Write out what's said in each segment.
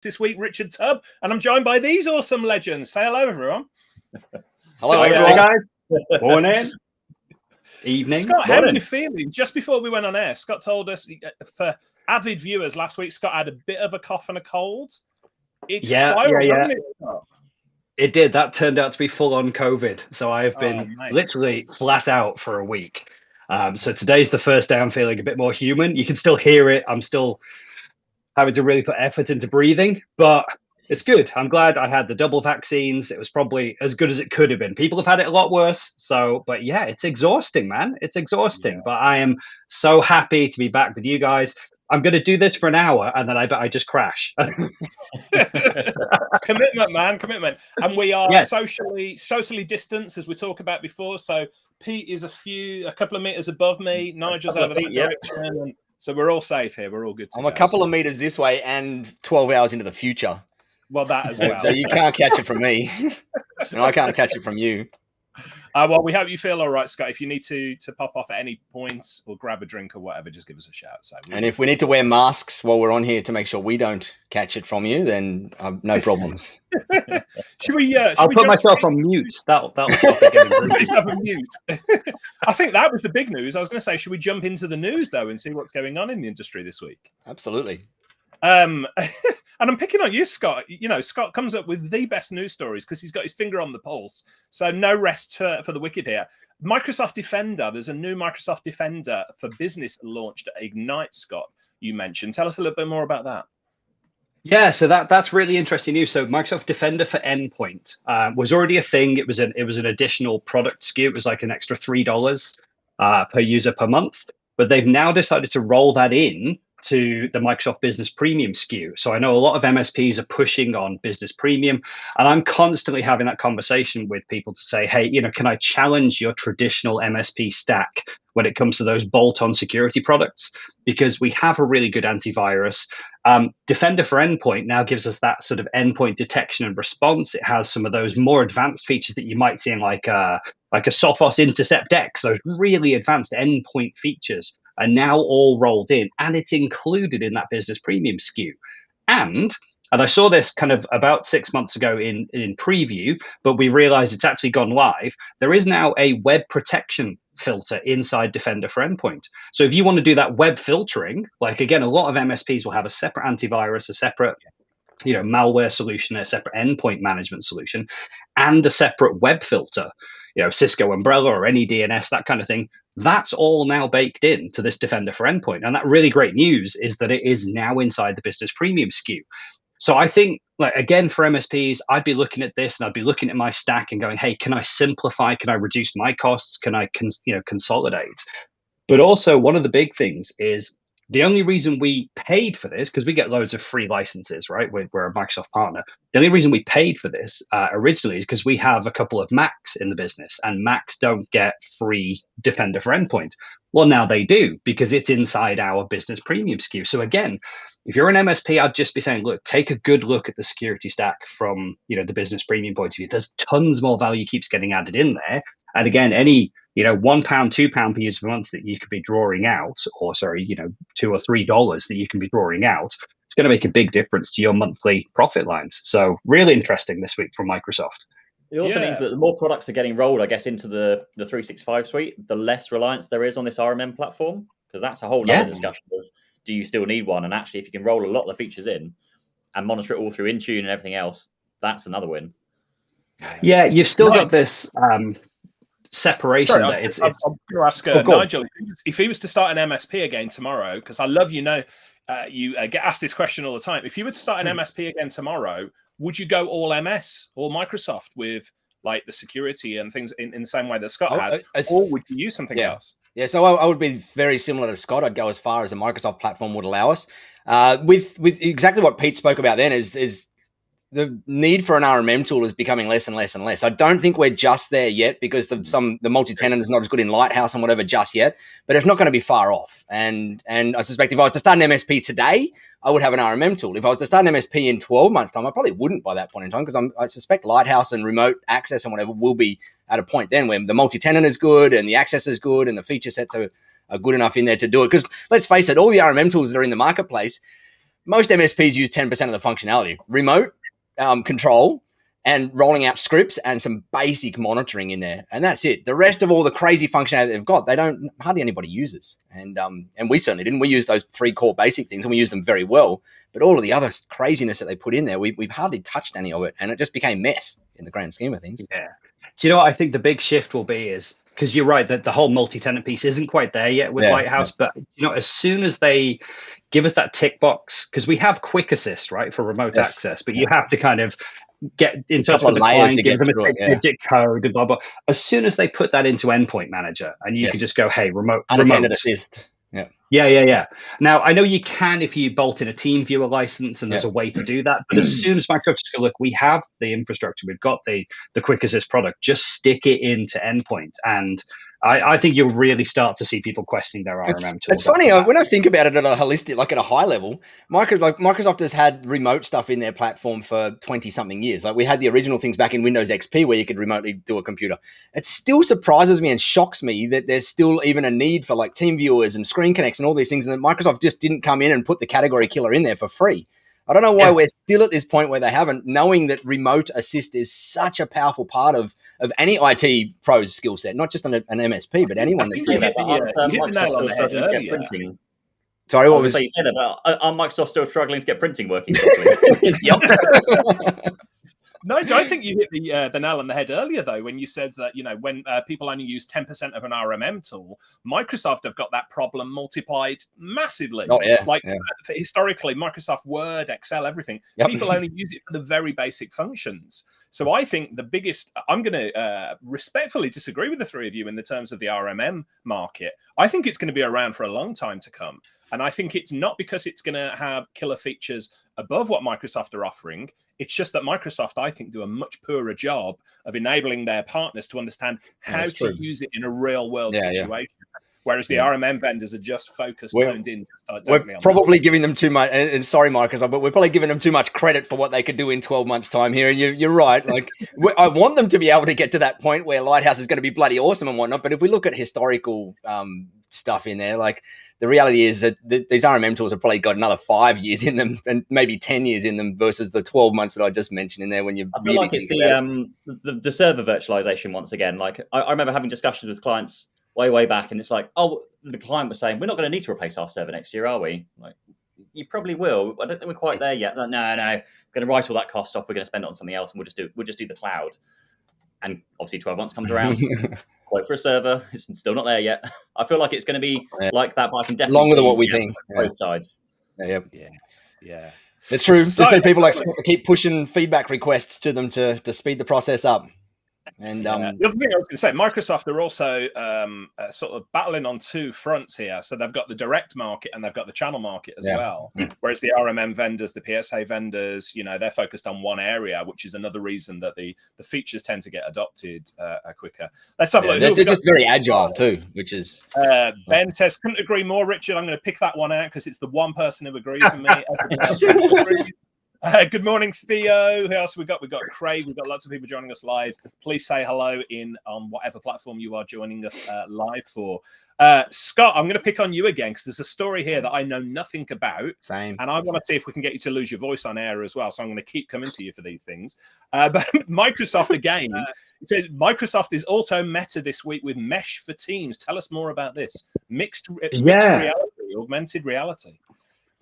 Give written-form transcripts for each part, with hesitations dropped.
this week, Richard Tubb, and I'm joined by these awesome legends. Say hello, everyone. Hello, everyone. Hey, guys. Morning. Evening. Scott, morning. how are you feeling? Just before we went on air, Scott told us, for avid viewers last week, Scott had a bit of a cough and a cold. It spiraled, didn't it, Scott? It did. That turned out to be full-on COVID. So I have been literally flat out for a week. So today's the first day I'm feeling a bit more human. You can still hear it. I'm still having to really put effort into breathing, but it's good. I'm glad I had the double vaccines. It was probably as good as it could have been. People have had it a lot worse. But yeah, it's exhausting, man. It's exhausting. Yeah. But I am so happy to be back with you guys. I'm going to do this for an hour, and then I bet I just crash. Commitment, man, commitment. And we are socially distanced, as we talked about before. So Pete is a couple of meters above me. Nigel's over that direction. And so we're all safe here. We're all good to go. I'm a couple of meters this way and 12 hours into the future. Well, that as well. So you can't catch it from me. And I can't catch it from you. Well, we hope you feel all right, Scott. If you need to pop off at any point or grab a drink or whatever, just give us a shout. And if we need to wear masks while we're on here to make sure we don't catch it from you, then no problems. Should we? I'll put myself on mute. That'll stop it getting on mute. I think that was the big news. I was going to say, should we jump into the news though and see what's going on in the industry this week? Absolutely. And I'm picking on you, Scott. You know, Scott comes up with the best news stories because he's got his finger on the pulse. So no rest for the wicked here. Microsoft Defender. There's a new Microsoft Defender for Business launched at Ignite, Scott, you mentioned. Tell us a little bit more about that. Yeah, so that's really interesting news. So Microsoft Defender for Endpoint was already a thing. It was an additional product SKU. It was like an extra $3 per user per month. But they've now decided to roll that in to the Microsoft Business Premium SKU. So I know a lot of MSPs are pushing on Business Premium, and I'm constantly having that conversation with people to say, hey, can I challenge your traditional MSP stack when it comes to those bolt-on security products? Because we have a really good antivirus. Defender for Endpoint now gives us that sort of endpoint detection and response. It has some of those more advanced features that you might see in like a Sophos Intercept X, those really advanced endpoint features are now all rolled in, and it's included in that Business Premium SKU. And I saw this kind of about 6 months ago in preview, but we realized it's actually gone live. There is now a web protection filter inside Defender for Endpoint. So if you want to do that web filtering, like again, a lot of MSPs will have a separate antivirus, a separate malware solution, a separate endpoint management solution, and a separate web filter, Cisco Umbrella or any DNS, that kind of thing. That's all now baked into this Defender for Endpoint. And that really great news is that it is now inside the Business Premium SKU. So I think, again, for MSPs, I'd be looking at this and I'd be looking at my stack and going, hey, can I simplify? Can I reduce my costs? Can I consolidate? But also one of the big things is the only reason we paid for this, because we get loads of free licenses, right? We're a Microsoft partner. The only reason we paid for this originally is because we have a couple of Macs in the business, and Macs don't get free Defender for Endpoint. Well, now they do, because it's inside our Business Premium SKU. So again, if you're an MSP, I'd just be saying, look, take a good look at the security stack from the Business Premium point of view. There's tons more value keeps getting added in there. And again, any £1, £2 per user per month that you could be drawing out, or sorry, $2 or $3 that you can be drawing out, it's going to make a big difference to your monthly profit lines. So really interesting this week from Microsoft. It also means that the more products are getting rolled, I guess, into the 365 suite, the less reliance there is on this RMM platform, because that's a whole other discussion of, do you still need one? And actually, if you can roll a lot of the features in and monitor it all through Intune and everything else, that's another win. Yeah, you've still got this separation. Sorry, I'm going to ask Nigel, if he was to start an MSP again tomorrow, because I love, you get asked this question all the time. If you were to start an MSP again tomorrow, would you go all MS or Microsoft with like the security and things in the same way that Scott has, or would you use something else? Yeah, so I would be very similar to Scott. I'd go as far as the Microsoft platform would allow us. With exactly what Pete spoke about then is the need for an RMM tool is becoming less and less and less. I don't think we're just there yet, because the multi-tenant is not as good in Lighthouse and whatever just yet, but it's not going to be far off. And I suspect if I was to start an MSP today, I would have an RMM tool. If I was to start an MSP in 12 months' time, I probably wouldn't by that point in time, because I suspect Lighthouse and remote access and whatever will be at a point then where the multi-tenant is good and the access is good and the feature sets are good enough in there to do it. Because let's face it, all the RMM tools that are in the marketplace, most MSPs use 10% of the functionality, remote control and rolling out scripts and some basic monitoring in there. And that's it. The rest of all the crazy functionality they've got, hardly anybody uses. And we certainly didn't. We use those 3 core basic things and we use them very well. But all of the other craziness that they put in there, we've hardly touched any of it. And it just became mess in the grand scheme of things. Yeah. Do you know what I think the big shift will be is, because you're right that the whole multi-tenant piece isn't quite there yet with Lighthouse, but as soon as they give us that tick box, because we have quick assist, right, for remote access, but you have to kind of get in touch with the client, give them a 6-digit code, and blah, blah. As soon as they put that into Endpoint Manager and you can just go, hey, remote assist. Yeah. Now, I know you can if you bolt in a team viewer license, and there's a way to do that. But as soon as Microsoft go, look, we have the infrastructure, we've got the Quick Assist product, just stick it into Endpoint. And I think you'll really start to see people questioning their RMM tools. It's funny, when I think about it at a holistic, like at a high level, Microsoft has had remote stuff in their platform for 20-something years. Like we had the original things back in Windows XP where you could remotely do a computer. It still surprises me and shocks me that there's still even a need for like team viewers and screen connects and all these things, and that Microsoft just didn't come in and put the category killer in there for free. I don't know why we're still at this point where they haven't, knowing that remote assist is such a powerful part of any IT pro's skill set, not just an MSP, but anyone that's doing that. Microsoft still struggling to get printing. Sorry, what was? You said that, but are Microsoft still struggling to get printing working properly? Yep. Nigel, I think you hit the nail on the head earlier, though, when you said that, when people only use 10% of an RMM tool, Microsoft have got that problem multiplied massively. Oh, yeah. Historically, Microsoft Word, Excel, everything, people only use it for the very basic functions. So I think the biggest, I'm going to respectfully disagree with the three of you in the terms of the RMM market. I think it's going to be around for a long time to come. And I think it's not because it's going to have killer features above what Microsoft are offering. It's just that Microsoft, I think, do a much poorer job of enabling their partners to understand how to use it in a real world situation. Whereas the RMM vendors are just focused, honed in. We're probably giving them too much, and sorry, Microsoft, but we're probably giving them too much credit for what they could do in 12 months' time here. And you're right. Like, I want them to be able to get to that point where Lighthouse is going to be bloody awesome and whatnot. But if we look at historical stuff in there, like the reality is that these RMM tools have probably got another 5 years in them and maybe 10 years in them versus the 12 months that I just mentioned in there. When you, I feel like it's the server virtualization once again. Like I remember having discussions with clients way back, and it's like, oh, the client was saying, we're not going to need to replace our server next year, are we? Like, you probably will. I don't think we're quite there yet. Like, no, we're going to write all that cost off. We're going to spend it on something else, and we'll just do the cloud. And obviously 12 months comes around, quote for a server, it's still not there yet. I feel like it's going to be like that, but I can definitely longer than what we think. Both sides. Yeah. It's true. Just need people like keep pushing feedback requests to them to speed the process up. And the other thing I was going to say, Microsoft are also sort of battling on two fronts here. So they've got the direct market and they've got the channel market as well. Whereas the RMM vendors, the PSA vendors, they're focused on one area, which is another reason that the features tend to get adopted quicker. Let's have a look. They're just very agile too, which is. Ben says, couldn't agree more, Richard. I'm going to pick that one out because it's the one person who agrees with me. Good morning, Theo. Who else we got? We've got Craig. We've got lots of people joining us live. Please say hello on whatever platform you are joining us live for. Scott, I'm going to pick on you again because there's a story here that I know nothing about. Same. And I want to see if we can get you to lose your voice on air as well. So I'm going to keep coming to you for these things. But Microsoft again, it says Microsoft is auto meta this week with Mesh for Teams. Tell us more about this. Mixed reality, augmented reality.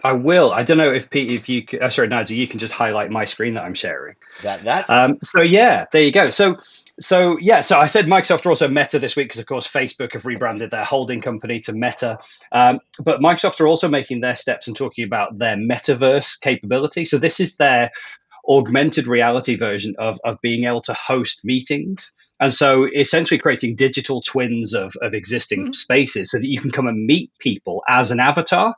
I will. I don't know if Pete, if you, sorry, Nigel, you can just highlight my screen that I'm sharing. So yeah, there you go. So I said Microsoft are also Meta this week because of course Facebook have rebranded their holding company to Meta. But Microsoft are also making their steps and talking about their Metaverse capability. So this is their augmented reality version of being able to host meetings. And so essentially creating digital twins of existing spaces so that you can come and meet people as an avatar.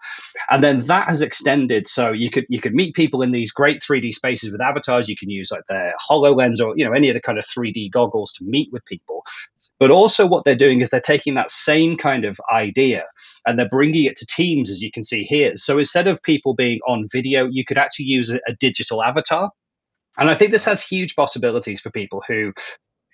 And then that has extended. So you could meet people in these great 3D spaces with avatars. You can use like their HoloLens or, any of the kind of 3D goggles to meet with people. But also what they're doing is they're taking that same kind of idea and they're bringing it to Teams, as you can see here. So instead of people being on video, you could actually use a digital avatar. And I think this has huge possibilities for people who,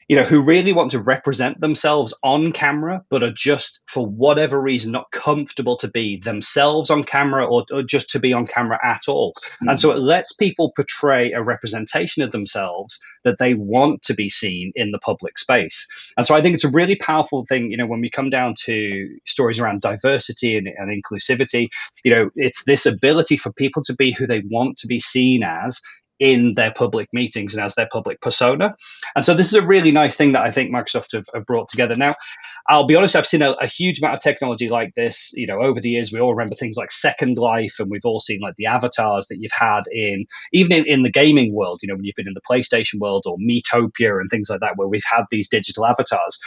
who really want to represent themselves on camera, but are just, for whatever reason, not comfortable to be themselves on camera or just to be on camera at all. Mm-hmm. And so it lets people portray a representation of themselves that they want to be seen in the public space. And so I think it's a really powerful thing, when we come down to stories around diversity and inclusivity, it's this ability for people to be who they want to be seen as in their public meetings and as their public persona. And so this is a really nice thing that I think Microsoft have brought together. Now, I'll be honest, I've seen a huge amount of technology like this, over the years. We all remember things like Second Life, and we've all seen like the avatars that you've had even in the gaming world, when you've been in the PlayStation world or Metopia and things like that, where we've had these digital avatars.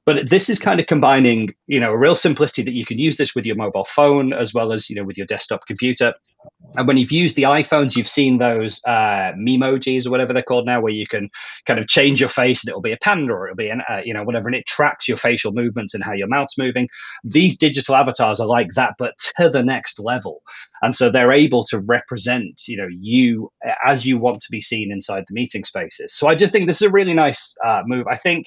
But this is kind of combining, a real simplicity that you can use this with your mobile phone as well as, with your desktop computer. And when you've used the iPhones, you've seen those memojis or whatever they're called now, where you can kind of change your face and it'll be a panda or it'll be an, whatever, and it tracks your facial movements and how your mouth's moving. These digital avatars are like that, but to the next level. And so they're able to represent, you as you want to be seen inside the meeting spaces. So I just think this is a really nice move. I think,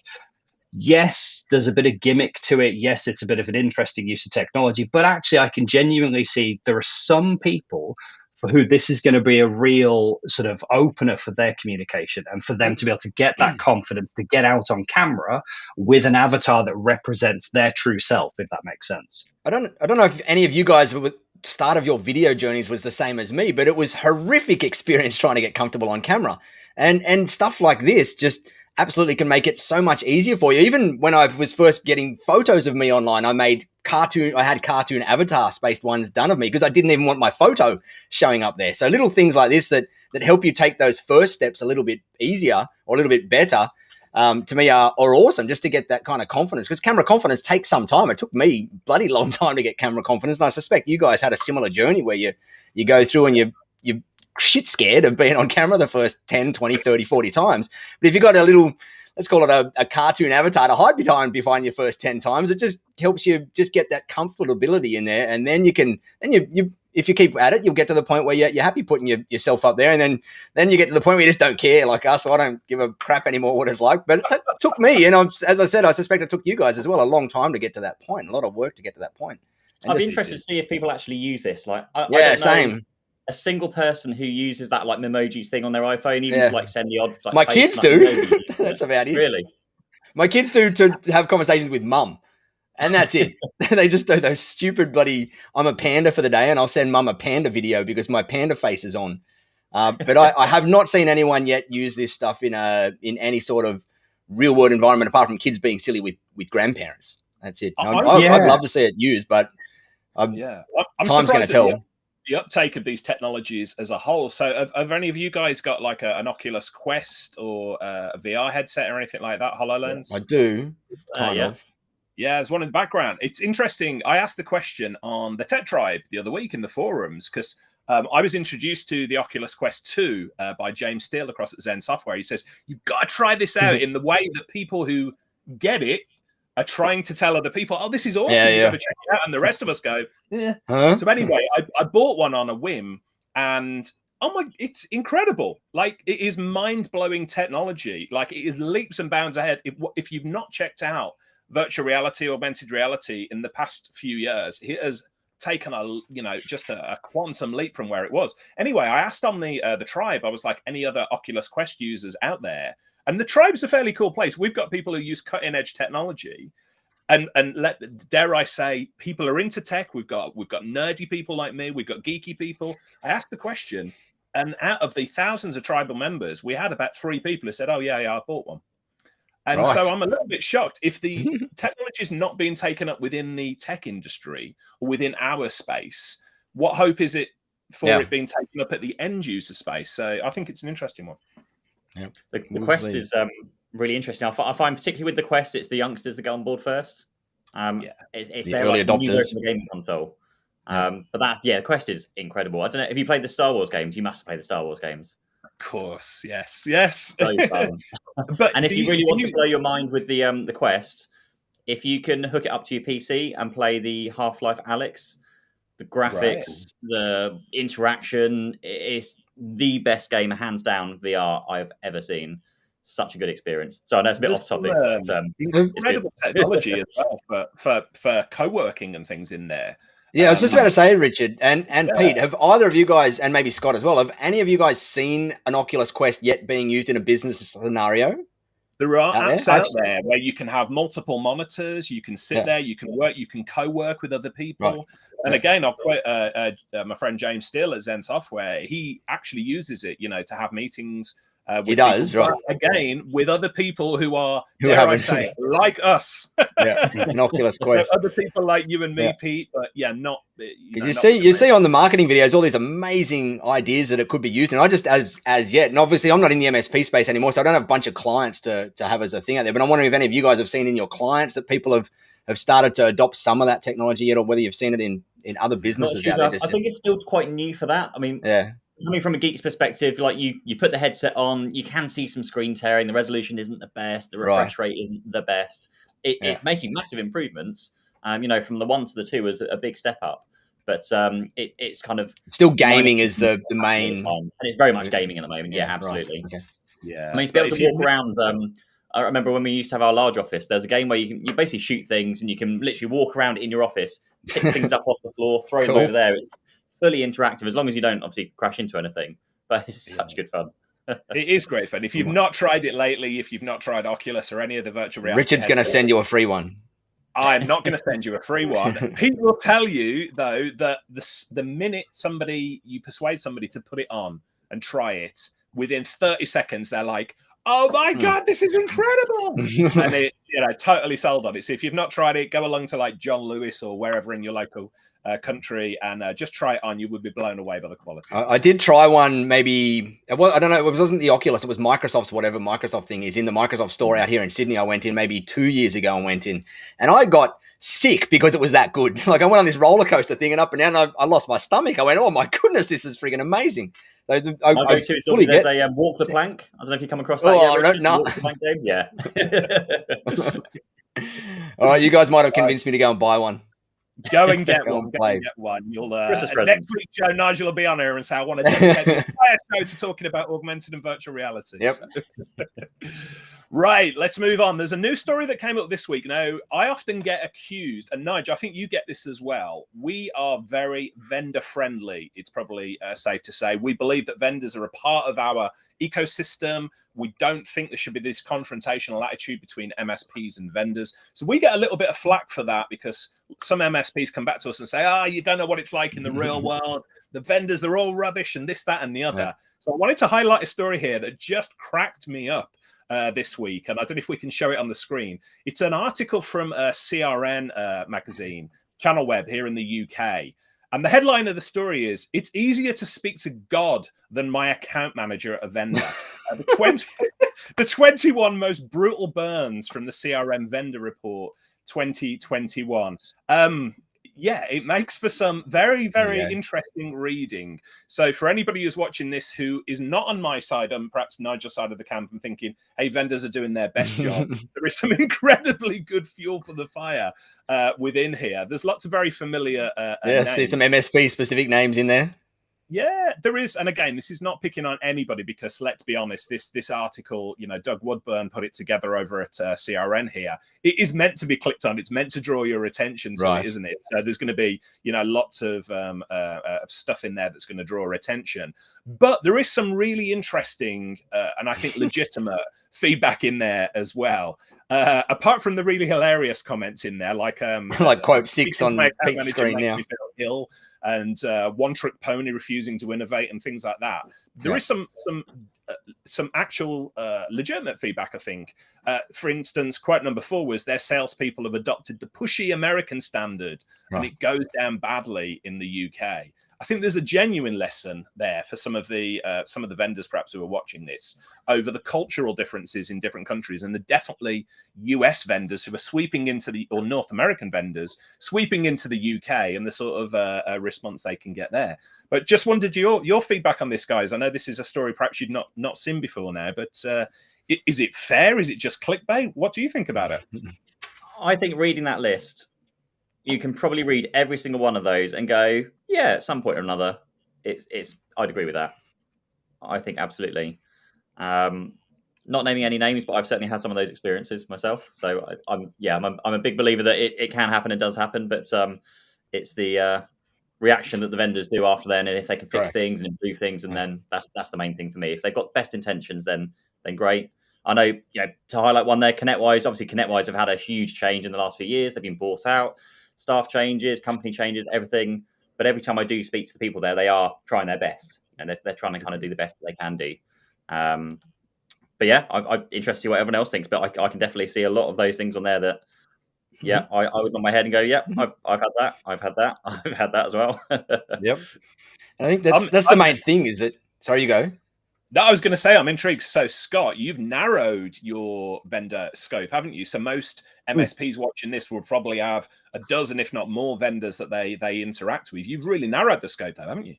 yes, there's a bit of gimmick to it. Yes, it's a bit of an interesting use of technology, but actually I can genuinely see there are some people for who this is going to be a real sort of opener for their communication and for them to be able to get that confidence to get out on camera with an avatar that represents their true self, if that makes sense. I don't know if any of you guys start of your video journeys was the same as me, but it was horrific experience trying to get comfortable on camera, and stuff like this just absolutely can make it so much easier for you. Even when I was first getting photos of me online, I had cartoon avatar spaced ones done of me because I didn't even want my photo showing up there. So little things like this that help you take those first steps a little bit easier or a little bit better, to me are awesome, just to get that kind of confidence, because camera confidence takes some time. It took me bloody long time to get camera confidence. And I suspect you guys had a similar journey where you go through and you shit scared of being on camera the first 10, 20, 30, 40 times. But if you got a little, let's call it a cartoon avatar to hide behind your first 10 times, it just helps you just get that comfortability in there. And then you if you keep at it, you'll get to the point where you're happy putting yourself up there. And then you get to the point where you just don't care, like us. So I don't give a crap anymore what it's like. But it took me, and as I said, I suspect it took you guys as well, a long time to get to that point, a lot of work to get to that point. I'd be interested to see if people actually use this. Like, I don't know same. A single person who uses that like memojis thing on their iPhone, even to like send the odd. Like, my kids do. That's about it. Really, my kids do to have conversations with mum, and that's it. They just do those stupid bloody. I'm a panda for the day, and I'll send mum a panda video because my panda face is on. But I have not seen anyone yet use this stuff in any sort of real world environment apart from kids being silly with grandparents. That's it. I'd love to see it used, but I'm time's going to tell. The uptake of these technologies as a whole. So have any of you guys got like an Oculus Quest or a VR headset or anything like that, HoloLens? I do, kind of. Yeah, there's one in the background. It's interesting. I asked the question on the Tech Tribe the other week in the forums because I was introduced to the Oculus Quest 2 by James Steele across at Zen Software. He says, you've got to try this out in the way that people who get it are trying to tell other people, oh, this is awesome, you've got to check it out. And the rest of us go, yeah. Huh? So anyway, I bought one on a whim, and it's incredible. Like, it is mind-blowing technology. Like, it is leaps and bounds ahead. If you've not checked out virtual reality, augmented reality in the past few years, it has taken just a quantum leap from where it was. Anyway, I asked on the tribe, I was like, any other Oculus Quest users out there? And the tribe's a fairly cool place. We've got people who use cutting edge technology, and dare I say, people are into tech. We've got nerdy people like me. We've got geeky people. I asked the question, and out of the thousands of tribal members, we had about 3 people who said, "Oh yeah, I bought one." And so I'm a little bit shocked if the technology is not being taken up within the tech industry or within our space. What hope is it for it being taken up at the end user space? So I think it's an interesting one. Yeah. The Quest is really interesting. I find particularly with the Quest, it's the youngsters that go on board first. It's their early adopters of the gaming console. But the Quest is incredible. I don't know if you played the Star Wars games. You must have played the Star Wars games. Of course, yes. So fun. And if you really want to blow your mind with the Quest, if you can hook it up to your PC and play the Half-Life Alyx, the graphics, the interaction, is the best game, hands down, VR I've ever seen. such a good experience. So I know it's a bit off topic, but incredible technology as well for co-working and things in there. Yeah, I was just about to say, Richard and Pete, have either of you guys, and maybe Scott as well, have any of you guys seen an Oculus Quest yet being used in a business scenario? There are apps out there where you can have multiple monitors, you can sit there, you can work, you can co-work with other people. Right. And again, I'll quote my friend James Steele at Zen Software. He actually uses it, to have meetings. He does, people, right? Again, with other people who are, dare I say, like us. An Oculus Quest. So other people like you and me, Pete, but not. You see on the marketing videos all these amazing ideas that it could be used, and I just as yet, and obviously I'm not in the MSP space anymore, so I don't have a bunch of clients to have as a thing out there. But I'm wondering if any of you guys have seen in your clients that people have started to adopt some of that technology yet, or whether you've seen it in other businesses out there. I think it's still quite new for that. I mean, coming from a geek's perspective, like you put the headset on, you can see some screen tearing. The resolution isn't the best. The refresh rate isn't the best. It's making massive improvements. From the 1 to the 2 is a big step up. But it's kind of still gaming is the main, and it's very much gaming at the moment. Yeah, absolutely. Right. Okay. Yeah, I mean, to be able to walk around. I remember when we used to have our large office. There's a game where you basically shoot things, and you can literally walk around in your office, pick things up off the floor, throw them over there. It's fully interactive, as long as you don't obviously crash into anything. But it's such good fun. It is great fun. If you've not tried it lately, if you've not tried Oculus or any of the virtual reality, Richard's going to send you a free one. I'm not going to send you a free one. Pete will tell you though that the minute you persuade somebody to put it on and try it, within 30 seconds they're like, "Oh my God, this is incredible!" And it, totally sold on it. So if you've not tried it, go along to like John Lewis or wherever in your local country and just try it on. You would be blown away by the quality. I did try one, maybe, well, I don't know, it wasn't the Oculus, it was Microsoft's, whatever Microsoft thing is in the Microsoft store out here in Sydney. I went in maybe 2 years ago and I got sick because it was that good. Like I went on this roller coaster thing and up and down, and I lost my stomach. I went, oh my goodness, this is freaking amazing. There's a walk the plank. I don't know if you come across that. Walk the plank game? Yeah. All right, you guys might have convinced me to go and buy one. Go and get one. Go and get one. You'll next week's show, Nigel will be on here and say, "I want to dedicate the entire show to talking about augmented and virtual reality." Yep. So. Right, let's move on. There's a new story that came up this week. Now, I often get accused, and Nigel, I think you get this as well. We are very vendor friendly. It's probably safe to say we believe that vendors are a part of our ecosystem. We don't think there should be this confrontational attitude between MSPs and vendors. So we get a little bit of flack for that because some MSPs come back to us and say, you don't know what it's like in the real world. The vendors, they're all rubbish and this, that, and the other. Yeah. So I wanted to highlight a story here that just cracked me up this week. And I don't know if we can show it on the screen. It's an article from CRN magazine, Channel Web here in the UK. And the headline of the story is, "It's easier to speak to God than my account manager at a vendor." The 21 most brutal burns from the CRM vendor report 2021. Yeah, it makes for some very, very interesting reading. So for anybody who's watching this who is not on my side, perhaps Nigel's side of the camp, and thinking, hey, vendors are doing their best job, there is some incredibly good fuel for the fire within here. There's lots of very familiar names. There's some MSP specific names in there. Yeah, there is. And again, this is not picking on anybody because let's be honest, this article, Doug Woodburn put it together over at CRN here. It is meant to be clicked on. It's meant to draw your attention to it, isn't it? So there's going to be, lots of stuff in there that's going to draw attention. But there is some really interesting and I think legitimate feedback in there as well. Apart from the really hilarious comments in there, like quote 6 on Pete's screen now. Ill, and one trick pony refusing to innovate and things like that. There is some actual legitimate feedback, I think. For instance, quote number 4 was their salespeople have adopted the pushy American standard and it goes down badly in the UK. I think there's a genuine lesson there for some of the vendors perhaps who are watching this over the cultural differences in different countries, and the definitely US vendors who are sweeping into or North American vendors sweeping into the UK and the sort of response they can get there. But just wondered your feedback on this, guys. I know this is a story perhaps you've not seen before now, but is it fair? Is it just clickbait? What do you think about it? I think reading that list, you can probably read every single one of those and go, yeah, at some point or another, it's. I'd agree with that. I think absolutely. not naming any names, but I've certainly had some of those experiences myself. So I'm a big believer that it can happen and does happen, but it's the reaction that the vendors do after then, and if they can fix things and improve things, and then that's the main thing for me. If they've got best intentions, then great. I know, to highlight one there, ConnectWise. Obviously, ConnectWise have had a huge change in the last few years. They've been bought out, staff changes, company changes, everything. But every time I do speak to the people there, they are trying their best, and they're trying to kind of do the best that they can do. But yeah, I'm interested to see what everyone else thinks. But I can definitely see a lot of those things on there that, I would nod my head and go, I've had that, I've had that, I've had that as well. Yep. I think that's the main thing. Is it? Sorry, you go. No, I was going to say, I'm intrigued. So, Scott, you've narrowed your vendor scope, haven't you? So most MSPs watching this will probably have a dozen, if not more, vendors that they interact with. You've really narrowed the scope, though, haven't you?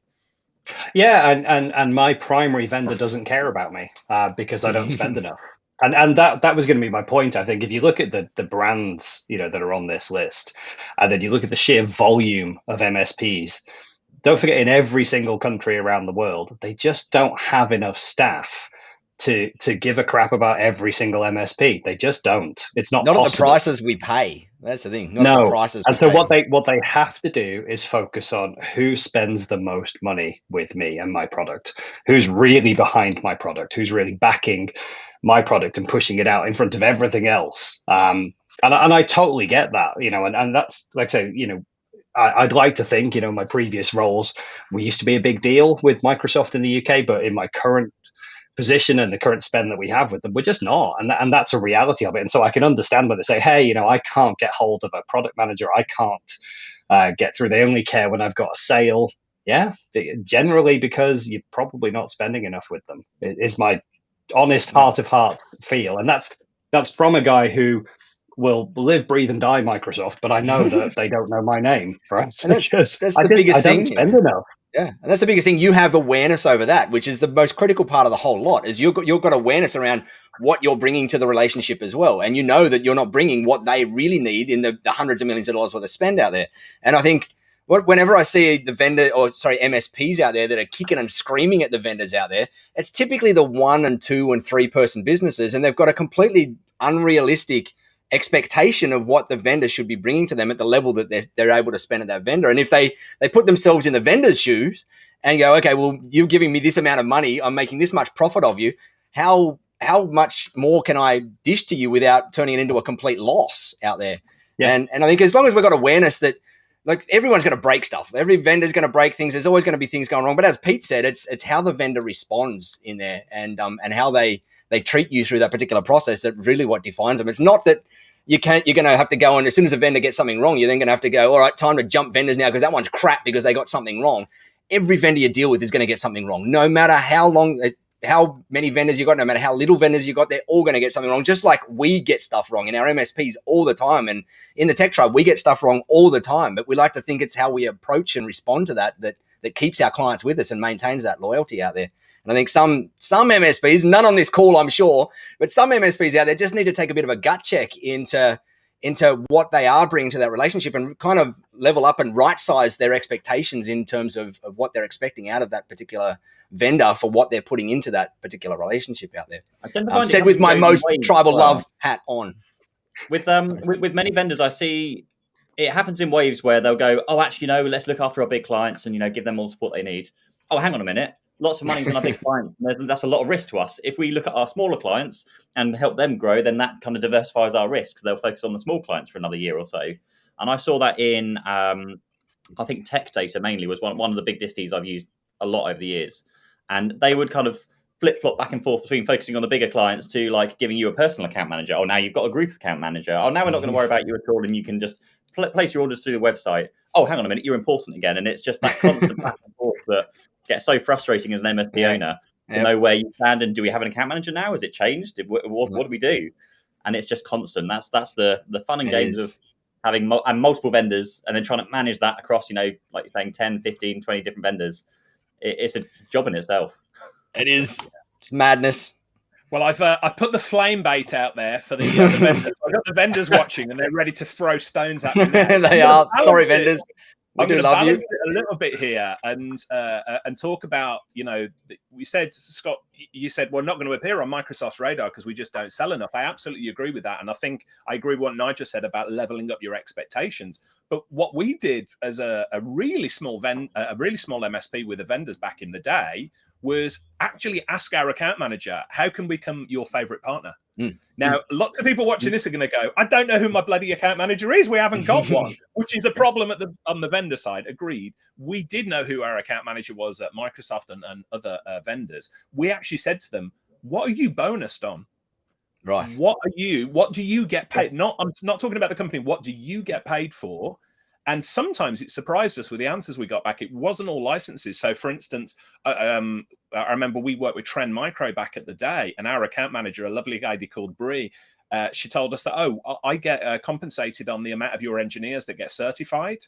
Yeah, and my primary vendor doesn't care about me because I don't spend enough. And that was going to be my point. I think if you look at the brands, that are on this list, and then you look at the sheer volume of MSPs, don't forget, in every single country around the world, they just don't have enough staff to give a crap about every single MSP. They just don't. It's not possible. At the prices we pay. That's the thing. Not the prices. And so what they have to do is focus on who spends the most money with me and my product, who's really behind my product, who's really backing my product and pushing it out in front of everything else. And I totally get that, and that's, like I say, I'd like to think, my previous roles, we used to be a big deal with Microsoft in the UK, but in my current position and the current spend that we have with them, we're just not. And that's a reality of it. And so I can understand when they say, hey, I can't get hold of a product manager. I can't get through. They only care when I've got a sale. Yeah, generally because you're probably not spending enough with them. It is my honest heart of hearts feel. And that's from a guy who will live, breathe, and die Microsoft, but I know that they don't know my name, right? And that's the biggest thing. I don't spend enough. Yeah, and that's the biggest thing. You have awareness over that, which is the most critical part of the whole lot. Is you've got awareness around what you're bringing to the relationship as well, and you know that you're not bringing what they really need in the hundreds of millions of dollars worth of spend out there. And I think whenever I see MSPs out there that are kicking and screaming at the vendors out there, it's typically the 1 and 2 and 3 person businesses, and they've got a completely unrealistic expectation of what the vendor should be bringing to them at the level that they're able to spend at that vendor. And if they put themselves in the vendor's shoes and go, okay, well, you're giving me this amount of money, I'm making this much profit of you, how much more can I dish to you without turning it into a complete loss out there? Yeah. And I think as long as we've got awareness that, like, everyone's going to break stuff, every vendor's going to break things, there's always going to be things going wrong. But as Pete said, it's how the vendor responds in there and how they treat you through that particular process that really what defines them. It's not that you're going to have to go, and as soon as a vendor gets something wrong, you're then going to have to go, all right, time to jump vendors now because that one's crap because they got something wrong. Every vendor you deal with is going to get something wrong. No matter how many vendors you got, no matter how little vendors you got, they're all going to get something wrong. Just like we get stuff wrong in our MSPs all the time. And in the Tech Tribe, we get stuff wrong all the time. But we like to think it's how we approach and respond to that keeps our clients with us and maintains that loyalty out there. And I think some MSPs, none on this call, I'm sure, but some MSPs out there just need to take a bit of a gut check into what they are bringing to that relationship and kind of level up and right-size their expectations in terms of what they're expecting out of that particular vendor for what they're putting into that particular relationship out there. I said with my most tribal love hat on. With many vendors, I see it happens in waves where they'll go, oh, actually, let's look after our big clients and, give them all the support they need. Oh, hang on a minute. Lots of money's on our big clients. That's a lot of risk to us. If we look at our smaller clients and help them grow, then that kind of diversifies our risks. They'll focus on the small clients for another year or so. And I saw that in, I think Tech Data mainly was one of the big disties I've used a lot over the years. And they would kind of flip-flop back and forth between focusing on the bigger clients to like giving you a personal account manager. Oh, now you've got a group account manager. Oh, now we're not going to worry about you at all and you can just place your orders through the website. Oh, hang on a minute, you're important again. And it's just that constant back and forth that gets so frustrating as an MSP owner to know where you stand and do we have an account manager now? Has it changed? What do we do? And it's just constant. That's the fun and games of having multiple vendors and then trying to manage that across, like you're saying, 10, 15, 20 different vendors. It's a job in itself. It is. It's madness. Well, I've put the flame bait out there for the vendors. I've got the vendors watching and they're ready to throw stones at me. They are. Sorry, vendors. I'm going to balance it a little bit here and talk about, we said, Scott, you said we're not going to appear on Microsoft's radar because we just don't sell enough. I absolutely agree with that. And I think I agree with what Nigel said about leveling up your expectations. But what we did as a really small MSP with the vendors back in the day was actually ask our account manager, how can we become your favorite partner? Now, lots of people watching this are going to go, I don't know who my bloody account manager is. We haven't got one, which is a problem on the vendor side. Agreed. We did know who our account manager was at Microsoft and other vendors. We actually said to them, what are you bonused on? Right. What do you get paid? I'm not talking about the company. What do you get paid for? And sometimes it surprised us with the answers we got back. It wasn't all licenses. So, for instance, I remember we worked with Trend Micro back at the day, and our account manager, a lovely lady called Brie, she told us that, I get compensated on the amount of your engineers that get certified,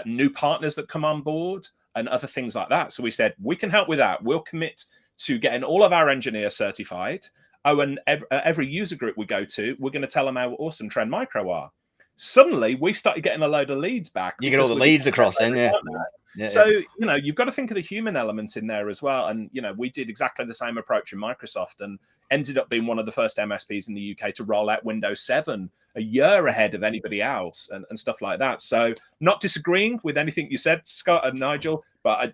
new partners that come on board, and other things like that. So we said, we can help with that. We'll commit to getting all of our engineers certified. And every user group we go to, we're going to tell them how awesome Trend Micro are. Suddenly, we started getting a load of leads back. You get all the leads across then, yeah. So, you've got to think of the human element in there as well. And, we did exactly the same approach in Microsoft and ended up being one of the first MSPs in the UK to roll out Windows 7 a year ahead of anybody else and stuff like that. So not disagreeing with anything you said, Scott and Nigel, but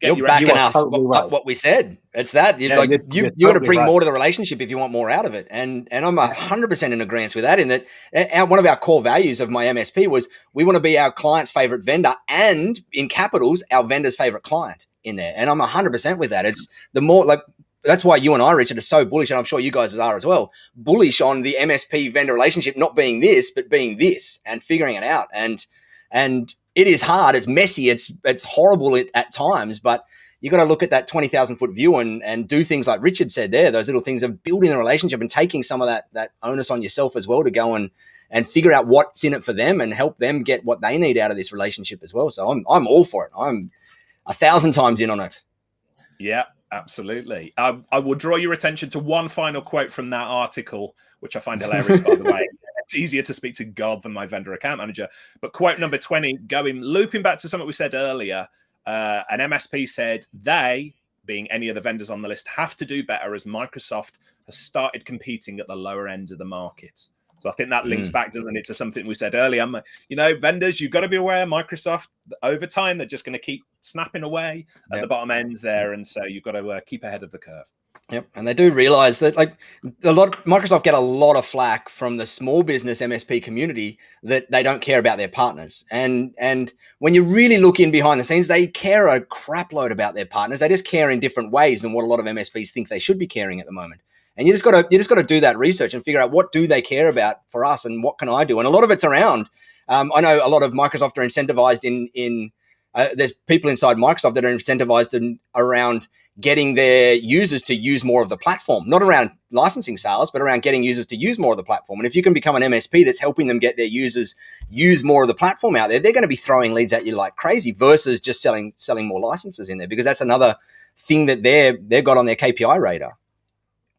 you're backing us what we said. It's that you got to bring more to the relationship if you want more out of it. And I'm 100% in agreement with that. In that, one of our core values of my MSP was we want to be our client's favorite vendor, and in capitals, our vendor's favorite client in there. And I'm 100% with that. It's the more like that's why you and I, Richard, are so bullish, and I'm sure you guys are as well. Bullish on the MSP vendor relationship not being this, but being this, and figuring it out. And it is hard. It's messy. It's horrible at times, but you got to look at that 20,000 foot view and do things like Richard said there, those little things of building a relationship and taking some of that onus on yourself as well to go and figure out what's in it for them and help them get what they need out of this relationship as well. So I'm all for it. I'm 1,000 times in on it. Yeah, absolutely. I will draw your attention to one final quote from that article, which I find hilarious, by the way. It's easier to speak to God than my vendor account manager. But quote number 20, looping back to something we said earlier, an MSP said they, being any of the vendors on the list, have to do better as Microsoft has started competing at the lower end of the market. So I think that links back, doesn't it, to something we said earlier. Vendors, you've got to be aware, Microsoft, over time, they're just going to keep snapping away at the bottom ends there. And so you've got to keep ahead of the curve. Yep, and they do realize that Microsoft get a lot of flack from the small business MSP community that they don't care about their partners. And when you really look in behind the scenes, they care a crap load about their partners. They just care in different ways than what a lot of MSPs think they should be caring at the moment. And you just got to do that research and figure out what do they care about for us and what can I do. And a lot of it's around. I know a lot of Microsoft are incentivized in there's people inside Microsoft that are incentivized around getting their users to use more of the platform, not around licensing sales, but around getting users to use more of the platform. And if you can become an MSP that's helping them get their users use more of the platform out there, they're going to be throwing leads at you like crazy versus just selling more licenses in there, because that's another thing that they've got on their KPI radar.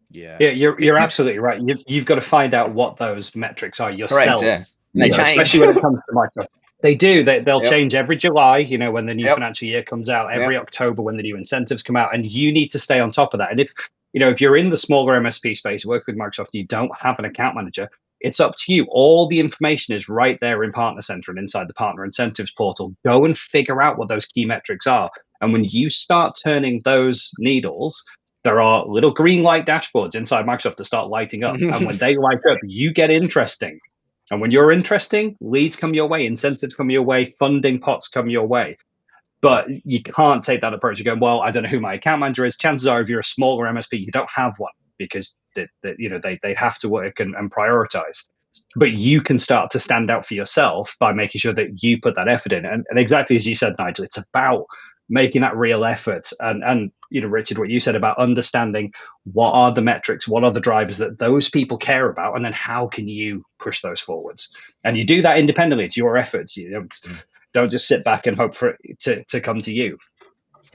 Yeah, you're absolutely right. You've got to find out what those metrics are yourself. Correct, yeah. They change. Especially when it comes to Microsoft. They do. They'll change every July, when the new financial year comes out, every October when the new incentives come out, and you need to stay on top of that. And if you're in the smaller MSP space, work with Microsoft, you don't have an account manager, it's up to you. All the information is right there in Partner Center and inside the Partner Incentives portal. Go and figure out what those key metrics are. And when you start turning those needles, there are little green light dashboards inside Microsoft that start lighting up. And when they light up, you get interesting. And when you're interesting, leads come your way, incentives come your way, funding pots come your way. But you can't take that approach. You go, well, I don't know who my account manager is. Chances are, if you're a smaller MSP, you don't have one because they have to work and prioritize. But you can start to stand out for yourself by making sure that you put that effort in. And exactly as you said, Nigel, it's about making that real effort. And Richard, what you said about understanding what are the metrics, what are the drivers that those people care about, and then how can you push those forwards? And you do that independently. It's your efforts. You don't just sit back and hope for it to come to you.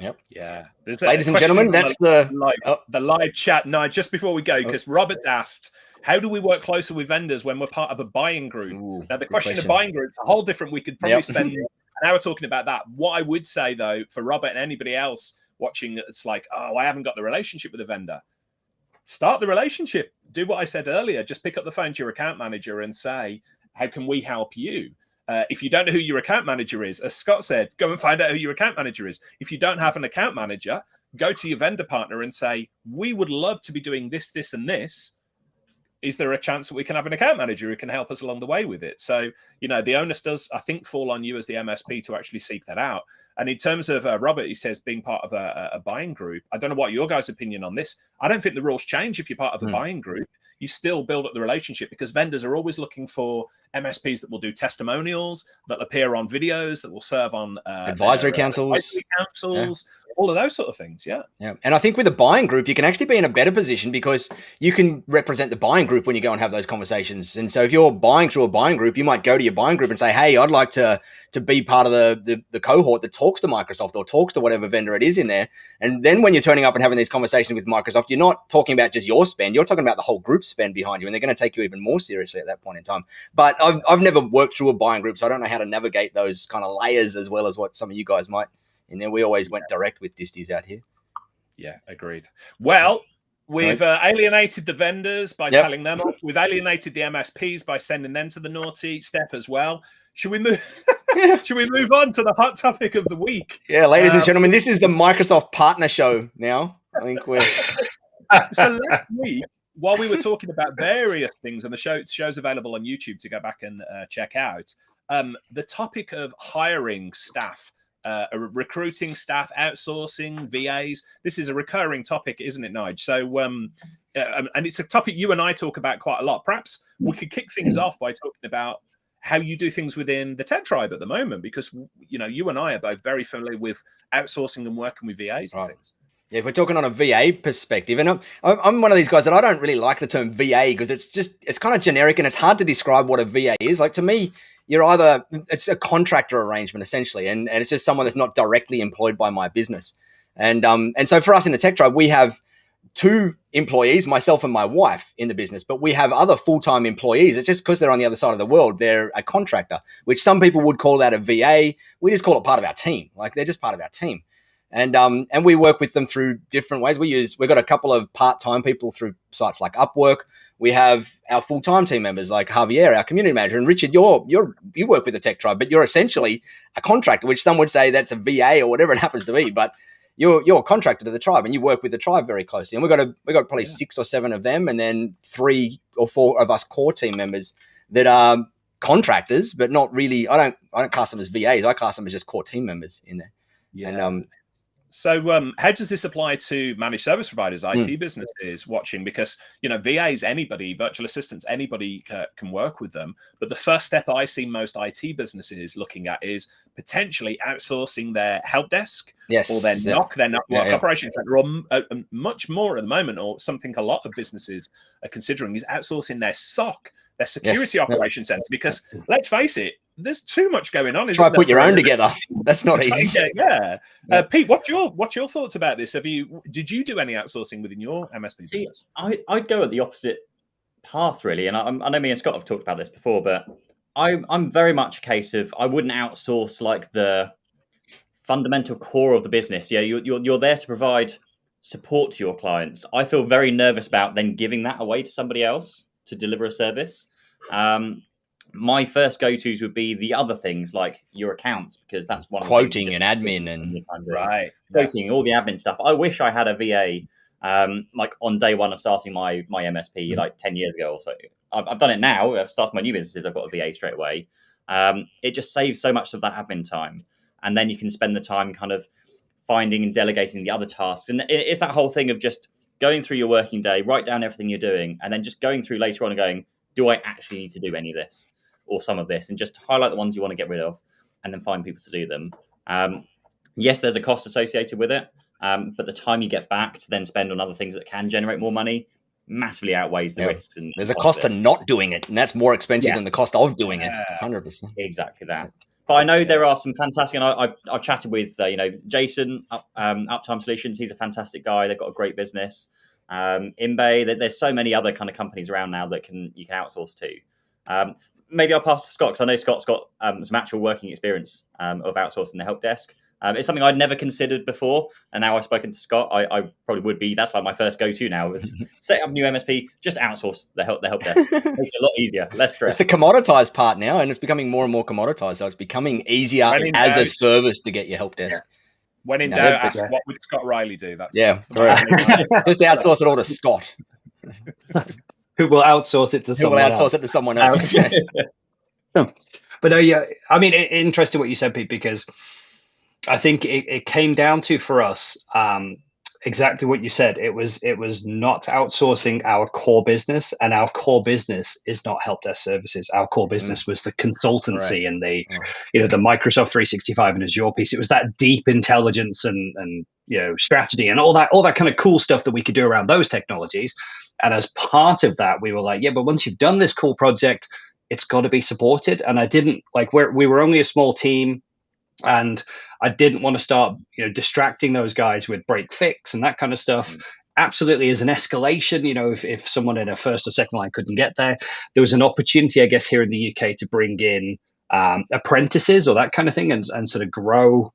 Yep. Yeah. Ladies and gentlemen, that's the live chat. No, just before we go, because Robert's asked, How do we work closer with vendors when we're part of a buying group? Ooh, Now, the question of buying groups, a whole different, we could probably spend an hour talking about that. What I would say, though, for Robert and anybody else watching, it's like, oh, I haven't got the relationship with a vendor. Start the relationship. Do what I said earlier. Just pick up the phone to your account manager and say, how can we help you? If you don't know who your account manager is, as Scott said, go and find out who your account manager is. If you don't have an account manager, go to your vendor partner and say, we would love to be doing this, this, and this. Is there a chance that we can have an account manager who can help us along the way with it? So, the onus does, I think, fall on you as the MSP to actually seek that out. And in terms of Robert, he says being part of a buying group, I don't know what your guys' opinion on this. I don't think the rules change if you're part of a buying group. You still build up the relationship because vendors are always looking for MSPs that will do testimonials, that appear on videos, that will serve on advisory councils. All of those sort of things. Yeah. And I think with a buying group, you can actually be in a better position because you can represent the buying group when you go and have those conversations. And so if you're buying through a buying group, you might go to your buying group and say, hey, I'd like to be part of the cohort that talks to Microsoft or talks to whatever vendor it is in there. And then when you're turning up and having these conversations with Microsoft, you're not talking about just your spend, you're talking about the whole group spend behind you, and they're going to take you even more seriously at that point in time. But I've never worked through a buying group, so I don't know how to navigate those kind of layers as well as what some of you guys might. And then we always went direct with disties out here. Yeah, agreed. Well, we've alienated the vendors by telling them off. We've alienated the MSPs by sending them to the naughty step as well. Should we move? Should we move on to the hot topic of the week? Yeah, ladies and gentlemen, this is the Microsoft partner show now. I think we're. So last week, while we were talking about various things, and the show's available on YouTube to go back and check out, the topic of hiring staff. Recruiting staff, outsourcing, VAs. This is a recurring topic, isn't it, Nigel? So, and it's a topic you and I talk about quite a lot. Perhaps we could kick things off by talking about how you do things within the tech tribe at the moment, because you and I are both very familiar with outsourcing and working with VAs and things. Yeah, if we're talking on a VA perspective, and I'm one of these guys that I don't really like the term VA because it's kind of generic and it's hard to describe what a VA is. Like, to me, it's a contractor arrangement essentially, and it's just someone that's not directly employed by my business. And so for us in the tech tribe, we have 2 employees, myself and my wife, in the business, but we have other full-time employees. It's just because they're on the other side of the world, they're a contractor, which some people would call that a VA. We just call it part of our team. Like, they're just part of our team. And we work with them through different ways. We've got a couple of part-time people through sites like Upwork. We have our full-time team members like Javier, our community manager, and Richard. You work with the tech tribe, but you're essentially a contractor, which some would say that's a VA or whatever it happens to be. But you're a contractor to the tribe, and you work with the tribe very closely. And we got probably 6 or 7 of them, and then 3 or 4 of us core team members that are contractors, but not really. I don't class them as VAs. I class them as just core team members in there. Yeah. And, so how does this apply to managed service providers, IT businesses watching? Because, VAs, anybody, virtual assistants, anybody can work with them. But the first step I see most IT businesses looking at is potentially outsourcing their help desk or their NOC, their network operations center, or much more at the moment, or something a lot of businesses are considering is outsourcing their SOC, their security operations center. Because let's face it, there's too much going on. Try to put your own together. That's not easy. Pete, what's your thoughts about this? Did you do any outsourcing within your MSP business? I'd go at the opposite path, really. And I know me and Scott have talked about this before, but I'm very much a case of I wouldn't outsource like the fundamental core of the business. Yeah, you're there to provide support to your clients. I feel very nervous about then giving that away to somebody else to deliver a service. My first go-tos would be the other things like your accounts, because that's one quoting and admin and quoting all the admin stuff. I wish I had a VA like on day one of starting my MSP like 10 years ago or so. I've done it now. I've started my new businesses. I've got a VA straight away. It just saves so much of that admin time, and then you can spend the time kind of finding and delegating the other tasks. And it's that whole thing of just going through your working day, write down everything you're doing, and then just going through later on and going, do I actually need to do any of this or some of this? And just highlight the ones you want to get rid of and then find people to do them. Yes, there's a cost associated with it, but the time you get back to then spend on other things that can generate more money massively outweighs the risks. And there's a cost to not doing it, and that's more expensive than the cost of doing it. 100%. Exactly that. But I know there are some fantastic, and I've chatted with Jason, Uptime Solutions. He's a fantastic guy. They've got a great business. InBay. There's so many other kind of companies around now that you can outsource to. Maybe I'll pass to Scott, because I know Scott's got some actual working experience of outsourcing the help desk. It's something I'd never considered before, and now I've spoken to Scott, I probably would be. That's like my first go-to now. Is set up a new MSP, just outsource the help desk. Makes it a lot easier, less stress. It's the commoditized part now, and it's becoming more and more commoditized. So it's becoming easier as a service to get your help desk. Yeah. When in doubt, ask what would Scott Riley do? That's correct. Just outsource it all to Scott, who will outsource it to someone else. It to someone else. But I mean, interesting what you said, Pete, because I think it came down to, for us, exactly what you said. It was not outsourcing our core business, and our core business is not help desk services. Our core business was the consultancy and the Microsoft 365 and Azure piece. It was that deep intelligence and strategy and all that kind of cool stuff that we could do around those technologies. And as part of that, we were like, but once you've done this cool project, it's got to be supported. And I didn't we were only a small team. And I didn't want to start, distracting those guys with break fix and that kind of stuff. Absolutely, as an escalation, if someone in a first or second line couldn't get there was an opportunity, I guess, here in the UK to bring in apprentices or that kind of thing and sort of grow,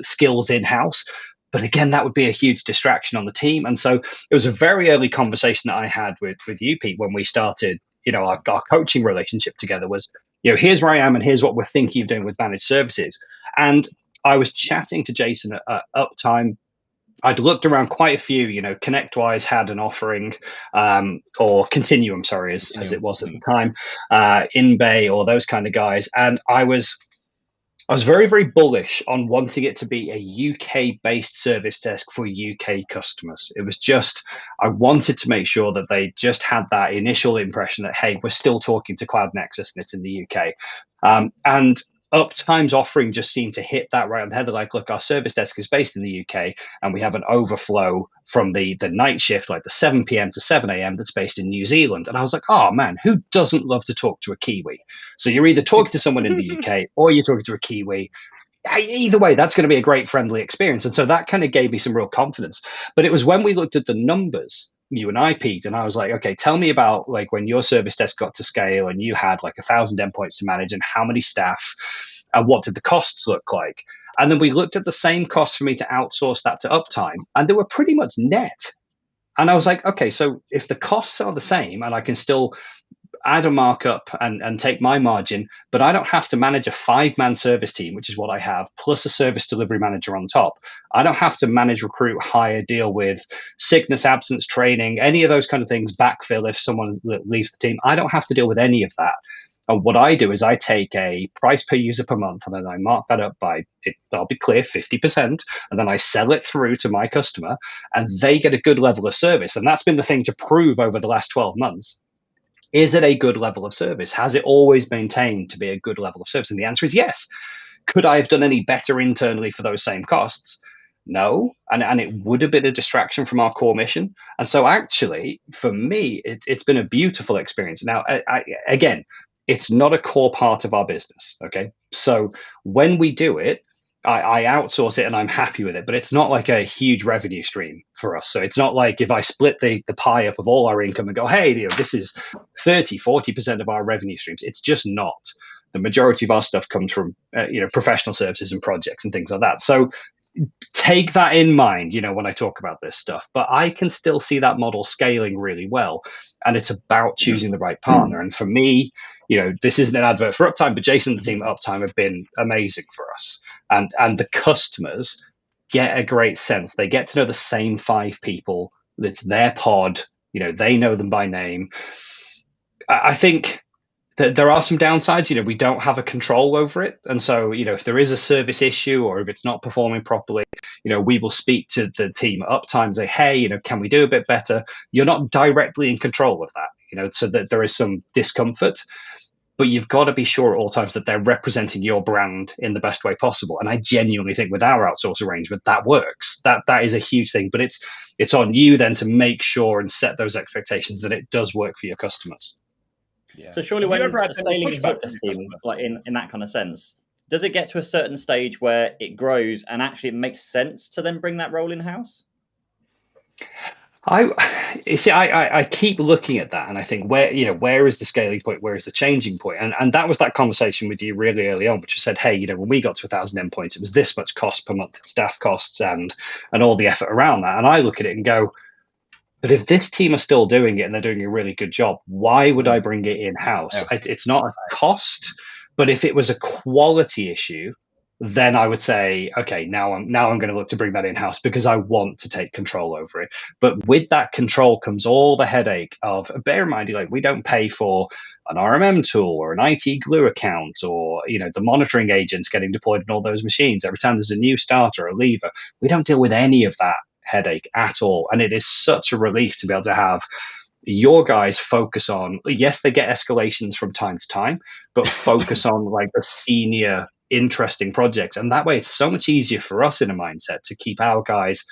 skills in house. But again, that would be a huge distraction on the team. And so it was a very early conversation that I had with you, Pete, when we started, our coaching relationship together was, here's where I am and here's what we're thinking of doing with managed services. And I was chatting to Jason at Uptime. I'd looked around quite a few, ConnectWise had an offering, or Continuum, as it was at the time, InBay or those kind of guys. And I was very, very bullish on wanting it to be a UK-based service desk for UK customers. It was just, I wanted to make sure that they just had that initial impression that, hey, we're still talking to Cloud Nexus and it's in the UK. And Uptime's offering just seemed to hit that right on the head. They're like, look, our service desk is based in the UK and we have an overflow from the night shift, like the 7 p.m. to 7 a.m. that's based in New Zealand. And I was like, oh man, who doesn't love to talk to a Kiwi? So you're either talking to someone in the UK or you're talking to a Kiwi. Either way, that's going to be a great friendly experience. And so that kind of gave me some real confidence. But it was when we looked at the numbers, you and I, Pete, and I was like, okay, tell me about like when your service desk got to scale and you had like 1,000 endpoints to manage and how many staff and what did the costs look like? And then we looked at the same costs for me to outsource that to Uptime, and they were pretty much net. And I was like, okay, so if the costs are the same and I can still add a markup and take my margin, but I don't have to manage a 5-man service team, which is what I have, plus a service delivery manager on top. I don't have to manage, recruit, hire, deal with sickness, absence, training, any of those kind of things, backfill if someone leaves the team. I don't have to deal with any of that. And what I do is I take a price per user per month and then I mark that up by, I'll be clear, 50%. And then I sell it through to my customer and they get a good level of service. And that's been the thing to prove over the last 12 months. Is it a good level of service? Has it always maintained to be a good level of service? And the answer is yes. Could I have done any better internally for those same costs? No. And it would have been a distraction from our core mission. And so actually, for me, it's been a beautiful experience. Now, again, it's not a core part of our business. Okay. So when we do it, I outsource it and I'm happy with it, but it's not like a huge revenue stream for us. So it's not like if I split the pie up of all our income and go, hey, this is 30-40% of our revenue streams. It's just not. The majority of our stuff comes from professional services and projects and things like that. So take that in mind, when I talk about this stuff, but I can still see that model scaling really well. And it's about choosing the right partner. And for me, this isn't an advert for Uptime, but Jason and the team at Uptime have been amazing for us. And the customers get a great sense. They get to know the same 5 people. It's their pod. They know them by name. I think that there are some downsides. We don't have a control over it. And so, if there is a service issue or if it's not performing properly, we will speak to the team at Uptime and say, hey, can we do a bit better? You're not directly in control of that, so that there is some discomfort. But you've got to be sure at all times that they're representing your brand in the best way possible. And I genuinely think with our outsource arrangement, that works. That is a huge thing. But it's on you then to make sure and set those expectations that it does work for your customers. Yeah. So surely when scaling a help desk team, like in that kind of sense, does it get to a certain stage where it grows and actually it makes sense to then bring that role in-house? I keep looking at that and I think where is the scaling point, where is the changing point, and that was that conversation with you really early on, which said, hey, when we got to 1,000 endpoints, it was this much cost per month in staff costs and all the effort around that, and I look at it and go, but if this team are still doing it and they're doing a really good job, why would I bring it in house? It's not a cost, but if it was a quality issue, then I would say, okay, now I'm going to look to bring that in house because I want to take control over it. But with that control comes all the headache of, bear in mind, we don't pay for an RMM tool or an IT glue account or the monitoring agents getting deployed in all those machines every time there's a new starter or a leaver. We don't deal with any of that headache at all, and it is such a relief to be able to have your guys focus on, yes, they get escalations from time to time, but focus on the senior interesting projects, and that way it's so much easier for us in a mindset to keep our guys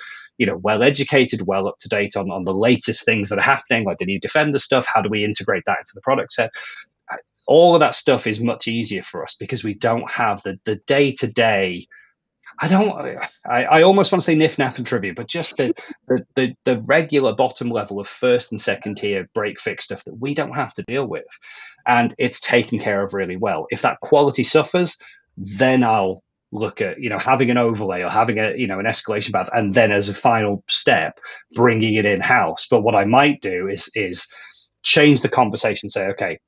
well educated, well up to date on the latest things that are happening, like the new Defender stuff. How do we integrate that into the product set? All of that stuff is much easier for us because we don't have the day-to-day. I almost want to say niff-naff and trivia, but just the regular bottom level of first and second tier break fix stuff that we don't have to deal with, and it's taken care of really well. If that quality suffers, then I'll look at having an overlay or having an escalation path, and then as a final step bringing it in house. But what I might do is change the conversation, say, okay,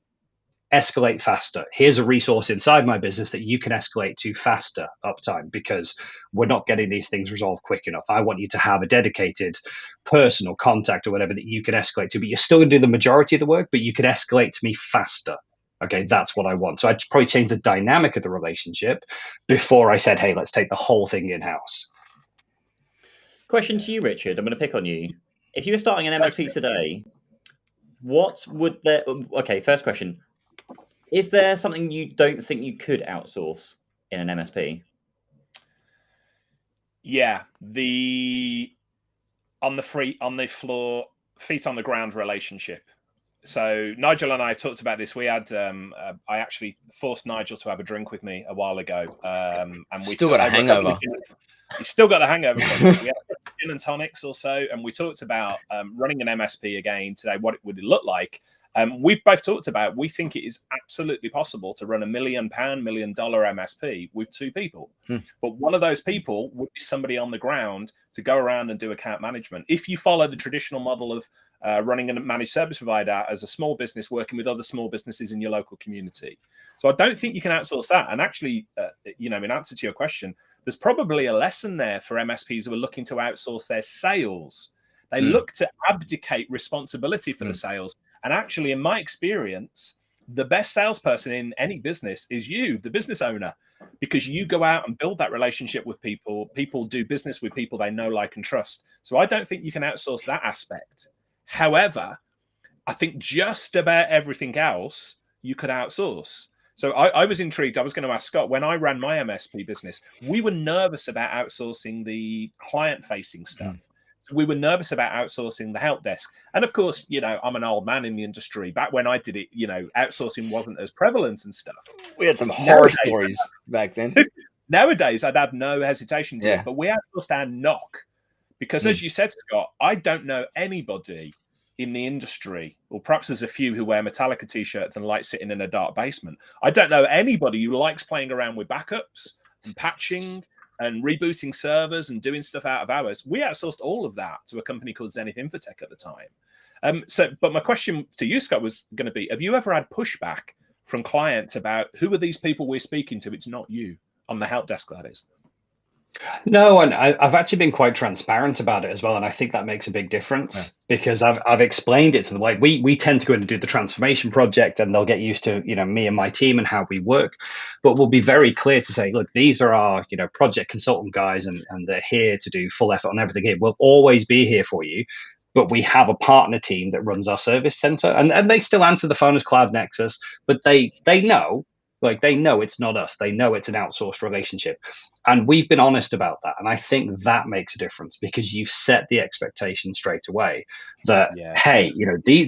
escalate faster. Here's a resource inside my business that you can escalate to faster uptime because we're not getting these things resolved quick enough. I want you to have a dedicated personal contact or whatever that you can escalate to, but you're still going to do the majority of the work, but you can escalate to me faster. Okay, that's what I want. So I'd probably change the dynamic of the relationship before I said, hey, let's take the whole thing in-house. Question to you, Richard. I'm going to pick on you. If you were starting an MSP today, what would there... Okay, first question. Is there something you don't think you could outsource in an MSP? Yeah, on the floor, feet on the ground relationship. So Nigel and I talked about this. We had I actually forced Nigel to have a drink with me a while ago, and we still got a hangover. He's still got a hangover. We had gin and tonics or so, and we talked about running an MSP again today. What it would look like. We've both talked about, we think it is absolutely possible to run £1 million, $1 million MSP with two people. But one of those people would be somebody on the ground to go around and do account management. If you follow the traditional model of running a managed service provider as a small business, working with other small businesses in your local community. So I don't think you can outsource that. And actually, in answer to your question, there's probably a lesson there for MSPs who are looking to outsource their sales. They look to abdicate responsibility for the sales. And actually, in my experience, the best salesperson in any business is you, the business owner, because you go out and build that relationship with people. People do business with people they know, like, and trust. So I don't think you can outsource that aspect. However, I think just about everything else you could outsource. So I was intrigued. I was going to ask Scott, when I ran my MSP business, we were nervous about outsourcing the client-facing stuff. So we were nervous about outsourcing the help desk. And of course, I'm an old man in the industry. Back when I did it, outsourcing wasn't as prevalent and stuff. We had some horror stories back then. Nowadays, I'd have no hesitation to it. But we outsourced our NOC because, as you said, Scott, I don't know anybody in the industry, or perhaps there's a few who wear Metallica t-shirts and like sitting in a dark basement. I don't know anybody who likes playing around with backups and patching and rebooting servers and doing stuff out of hours. We outsourced all of that to a company called Zenith Infotech at the time. But my question to you, Scott, was going to be, have you ever had pushback from clients about who are these people we're speaking to? It's not you, on the help desk, that is. No, and I've actually been quite transparent about it as well, and I think that makes a big difference because I've explained it to them. Like we tend to go in and do the transformation project, and they'll get used to me and my team and how we work. But we'll be very clear to say, look, these are our project consultant guys, and they're here to do full effort on everything here. We'll always be here for you, but we have a partner team that runs our service center, and they still answer the phone as Cloud Nexus, but they know. Like, they know it's not us. They know it's an outsourced relationship. And we've been honest about that. And I think that makes a difference because you set the expectation straight away that, hey,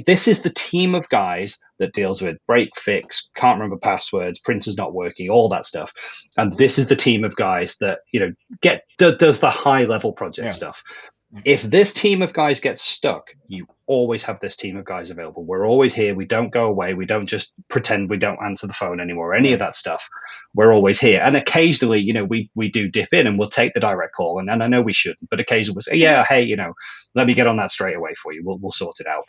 this is the team of guys that deals with break, fix, can't remember passwords, printers not working, all that stuff. And this is the team of guys that, does the high level project stuff. if this team of guys gets stuck, you always have this team of guys available. We're always here. We don't go away. We don't just pretend we don't answer the phone anymore, any of that stuff. We're always here. And occasionally, we do dip in and we'll take the direct call. And I know we shouldn't, but occasionally we'll say, yeah, hey, let me get on that straight away for you. We'll sort it out.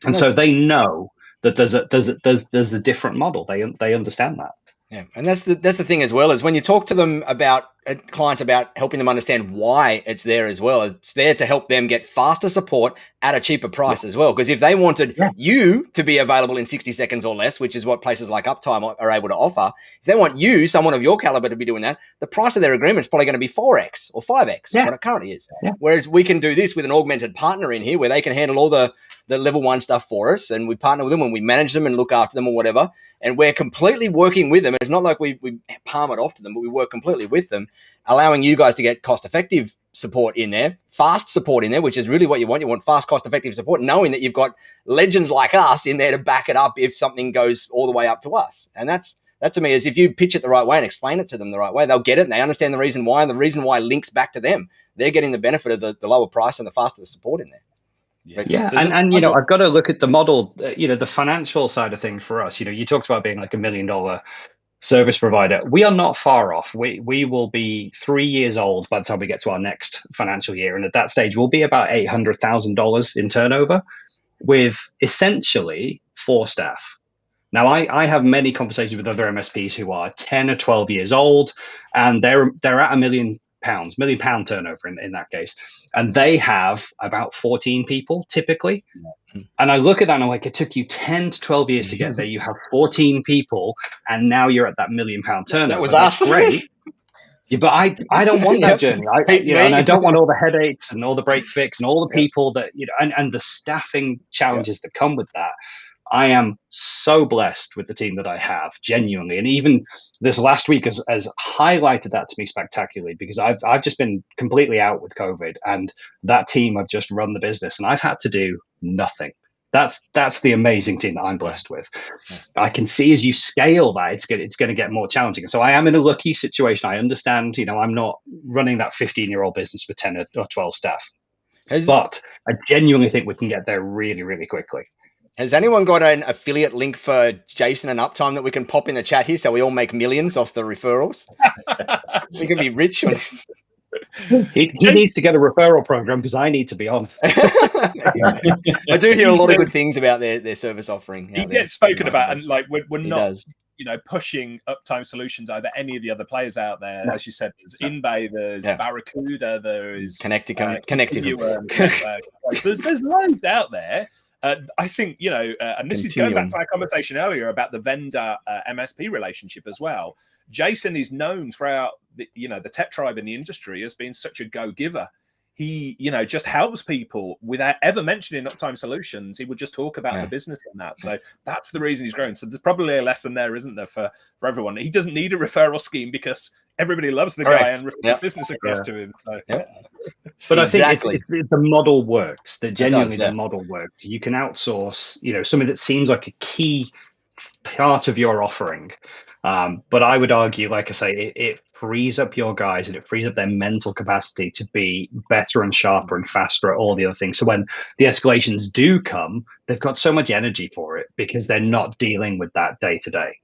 And so they know that there's a different model. They understand that. Yeah, and that's the thing as well, is when you talk to them about clients about helping them understand why it's there as well. It's there to help them get faster support at a cheaper price as well. Because if they wanted you to be available in 60 seconds or less, which is what places like Uptime are able to offer, if they want you, someone of your caliber, to be doing that, the price of their agreement is probably going to be 4x or 5x what it currently is. Yeah. Whereas we can do this with an augmented partner in here where they can handle all the level 1 stuff for us, and we partner with them and we manage them and look after them or whatever. And we're completely working with them. It's not like we palm it off to them, but we work completely with them, allowing you guys to get cost-effective support in there, fast support in there, which is really what you want. You want fast, cost-effective support, knowing that you've got legends like us in there to back it up if something goes all the way up to us. And that to me is, if you pitch it the right way and explain it to them the right way, they'll get it and they understand the reason why, and the reason why links back to them. They're getting the benefit of the lower price and the faster support in there. Yeah. And I've got to look at the model, the financial side of things for us. You talked about being like $1 million service provider. We are not far off. We will be 3 years old by the time we get to our next financial year. And at that stage, we'll be about $800,000 in turnover with essentially 4 staff. Now, I have many conversations with other MSPs who are 10 or 12 years old, and they're at £1 million turnover in that case. And they have about 14 people typically. And I look at that and I'm like, it took you 10 to 12 years to get there. You have 14 people and now you're at that £1 million turnover. That was us. That's great. Yeah, but I don't want that journey. And I don't want all the headaches and all the break fix and all the people that, and the staffing challenges that come with that. I am so blessed with the team that I have, genuinely. And even this last week has highlighted that to me spectacularly, because I've just been completely out with COVID, and that team have just run the business and I've had to do nothing. That's the amazing team that I'm blessed with. I can see as you scale that, it's going to get more challenging. So I am in a lucky situation. I understand, I'm not running that 15-year-old business with 10 or 12 staff. But I genuinely think we can get there really, really quickly. Has anyone got an affiliate link for Jason and Uptime that we can pop in the chat here so we all make millions off the referrals? We can be rich on this. He needs to get a referral program because I need to be on. I do hear a lot of good things about their service offering. He gets spoken about, and like we're not pushing Uptime solutions over any of the other players out there. No. As you said, there's InBay, there's Barracuda, there is Connected. There's loads out there. I think, and this is going back to our conversation earlier about the vendor MSP relationship as well. Jason is known throughout the tech tribe in the industry as being such a go-giver. He, just helps people without ever mentioning Uptime Solutions. He would just talk about the business in that. So that's the reason he's growing. So there's probably a lesson there, isn't there, for everyone? He doesn't need a referral scheme because everybody loves the guy and refers business across to him. So. But I think it's the model works. The model works. You can outsource, something that seems like a key part of your offering. But I would argue, like I say, it frees up your guys and it frees up their mental capacity to be better and sharper and faster at all the other things. So when the escalations do come, they've got so much energy for it because they're not dealing with that day to day.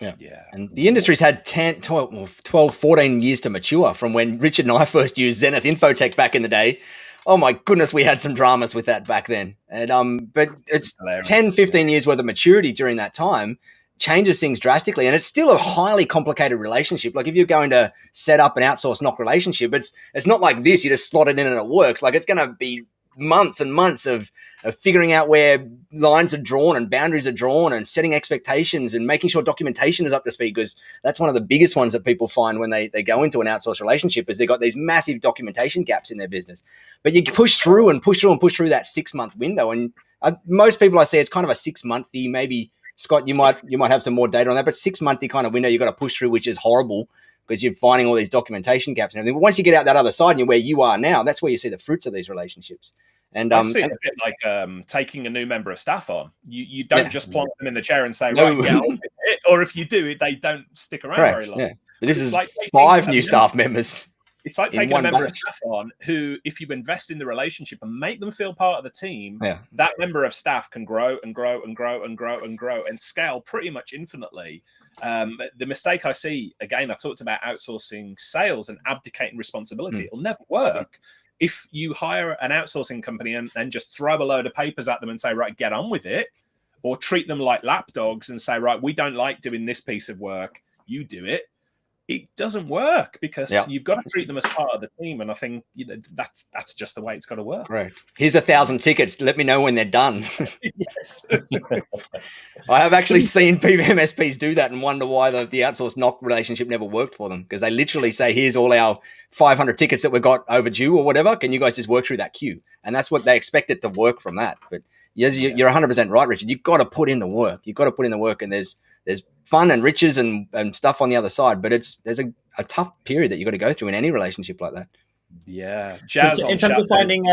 Yeah. And the industry's had 12, 14 years to mature from when Richard and I first used Zenith Infotech back in the day. Oh my goodness, we had some dramas with that back then. And but it's 10, 15 years worth of maturity during that time. Changes things drastically, and it's still a highly complicated relationship. Like if you're going to set up an outsource NOC relationship, it's not like this. You just slot it in and it works. Like it's going to be months and months of figuring out where lines are drawn and boundaries are drawn and setting expectations and making sure documentation is up to speed, because that's one of the biggest ones that people find when they go into an outsource relationship is they've got these massive documentation gaps in their business. But you push through that 6-month window, and most people I see it's kind of a 6-monthy, maybe. Scott, you might have some more data on that, but 6-monthy kind of window you got to push through, which is horrible because you're finding all these documentation gaps and everything. But once you get out that other side and you're where you are now, that's where you see the fruits of these relationships. And I see it a bit like taking a new member of staff on. You don't just plonk them in the chair and say, right, get on with it. Or if you do it, they don't stick around very long. Yeah. But this is like 5 new staff members. It's like taking a member of staff on who, if you invest in the relationship and make them feel part of the team, that member of staff can grow and grow and grow and grow and grow and scale pretty much infinitely. The mistake I see, again, I talked about outsourcing sales and abdicating responsibility. It'll never work if you hire an outsourcing company and just throw a load of papers at them and say, right, get on with it, or treat them like lapdogs and say, right, we don't like doing this piece of work, you do it. It doesn't work because you've got to treat them as part of the team. And I think that's just the way it's got to work. Right. Here's 1,000 tickets. Let me know when they're done. Yes. I have actually seen MSPs do that and wonder why the outsourced knock relationship never worked for them, because they literally say, here's all our 500 tickets that we got overdue or whatever. Can you guys just work through that queue? And that's what they expect it to work from that. But yes, you're 100% right, Richard. You've got to put in the work. You've got to put in the work, and there's fun and riches and stuff on the other side, but there's a tough period that you've got to go through in any relationship like that. Yeah. In terms of finding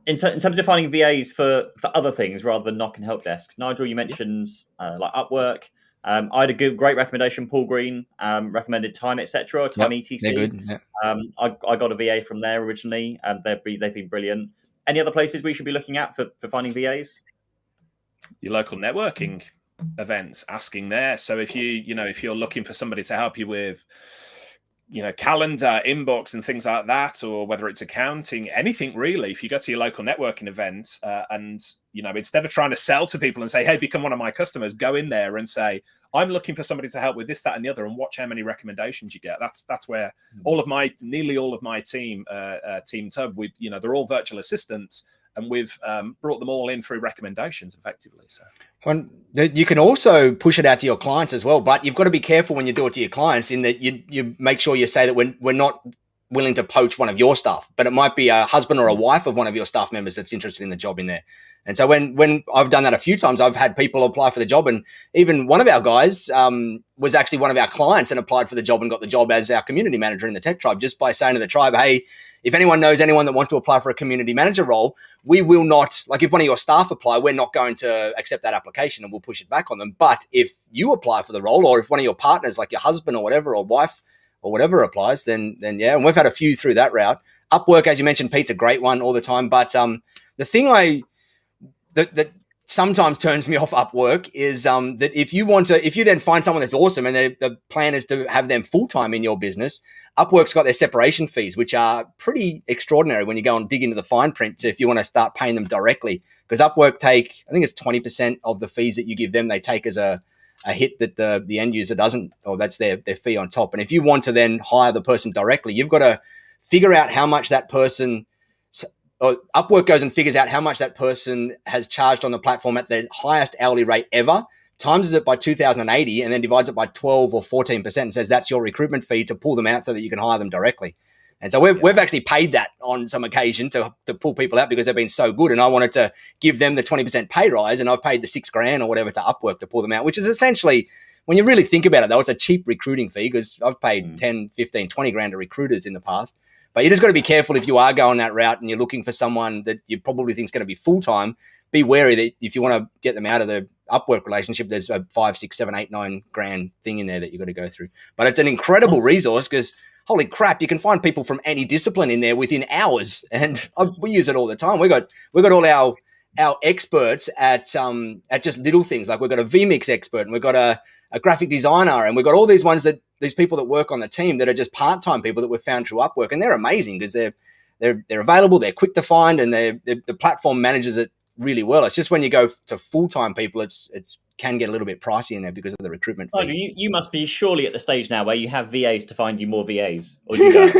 in terms of finding VAs for other things rather than knock and help desks, Nigel, you mentioned like Upwork. I had a great recommendation. Paul Green recommended Time, etc. Time ETC. They're good. Yeah. I got a VA from there originally, and they've been brilliant. Any other places we should be looking at for finding VAs? Your local networking events, asking there. So if you're looking for somebody to help you with calendar, inbox and things like that, or whether it's accounting, anything really, if you go to your local networking event and instead of trying to sell to people and say, hey, become one of my customers, go in there and say, I'm looking for somebody to help with this, that and the other, and watch how many recommendations you get. That's where nearly all of my team Tub, with they're all virtual assistants, and we've brought them all in through recommendations effectively. So you can also push it out to your clients as well, but you've got to be careful when you do it to your clients in that you make sure you say that we're not willing to poach one of your staff, but it might be a husband or a wife of one of your staff members that's interested in the job in there. And so when I've done that a few times, I've had people apply for the job, and even one of our guys was actually one of our clients and applied for the job and got the job as our community manager in the tech tribe, just by saying to the tribe, hey, if anyone knows anyone that wants to apply for a community manager role, we will not, like if one of your staff apply, we're not going to accept that application and we'll push it back on them. But if you apply for the role, or if one of your partners, like your husband or whatever, or wife or whatever applies, then yeah. And we've had a few through that route. Upwork, as you mentioned, Pete's a great one all the time. But the thing that sometimes turns me off Upwork is that if you then find someone that's awesome and the plan is to have them full-time in your business, Upwork's got their separation fees, which are pretty extraordinary when you go and dig into the fine print if you want to start paying them directly. Because Upwork I think it's 20% of the fees that you give them, they take as a hit that the end user doesn't, or that's their fee on top. And if you want to then hire the person directly, you've got to figure out how much that person, or Upwork goes and figures out how much that person has charged on the platform at the highest hourly rate ever, times it by 2,080, and then divides it by 12 or 14% and says that's your recruitment fee to pull them out so that you can hire them directly. And so we've actually paid that on some occasion to pull people out because they've been so good. And I wanted to give them the 20% pay rise, and I've paid the $6,000 or whatever to Upwork to pull them out, which is essentially, when you really think about it, though, it's a cheap recruiting fee because I've paid 10, 15, 20 grand to recruiters in the past. But you just got to be careful if you are going that route and you're looking for someone that you probably think is going to be full-time. Be wary that if you want to get them out of the Upwork relationship, there's a 5, 6, 7, 8, 9 grand thing in there that you've got to go through. But it's an incredible resource because, holy crap, you can find people from any discipline in there within hours. And we use it all the time. We got all our experts at just little things. Like we've got a vMix expert, and we've got a graphic designer, and we've got all these people that work on the team that are just part-time people that we've found through Upwork, and they're amazing because they're available, they're quick to find, and the platform manages it really well. It's just when you go to full-time people, it can get a little bit pricey in there because of the recruitment fee. Nigel, you must be surely at the stage now where you have VAs to find you more VAs. Or do you go?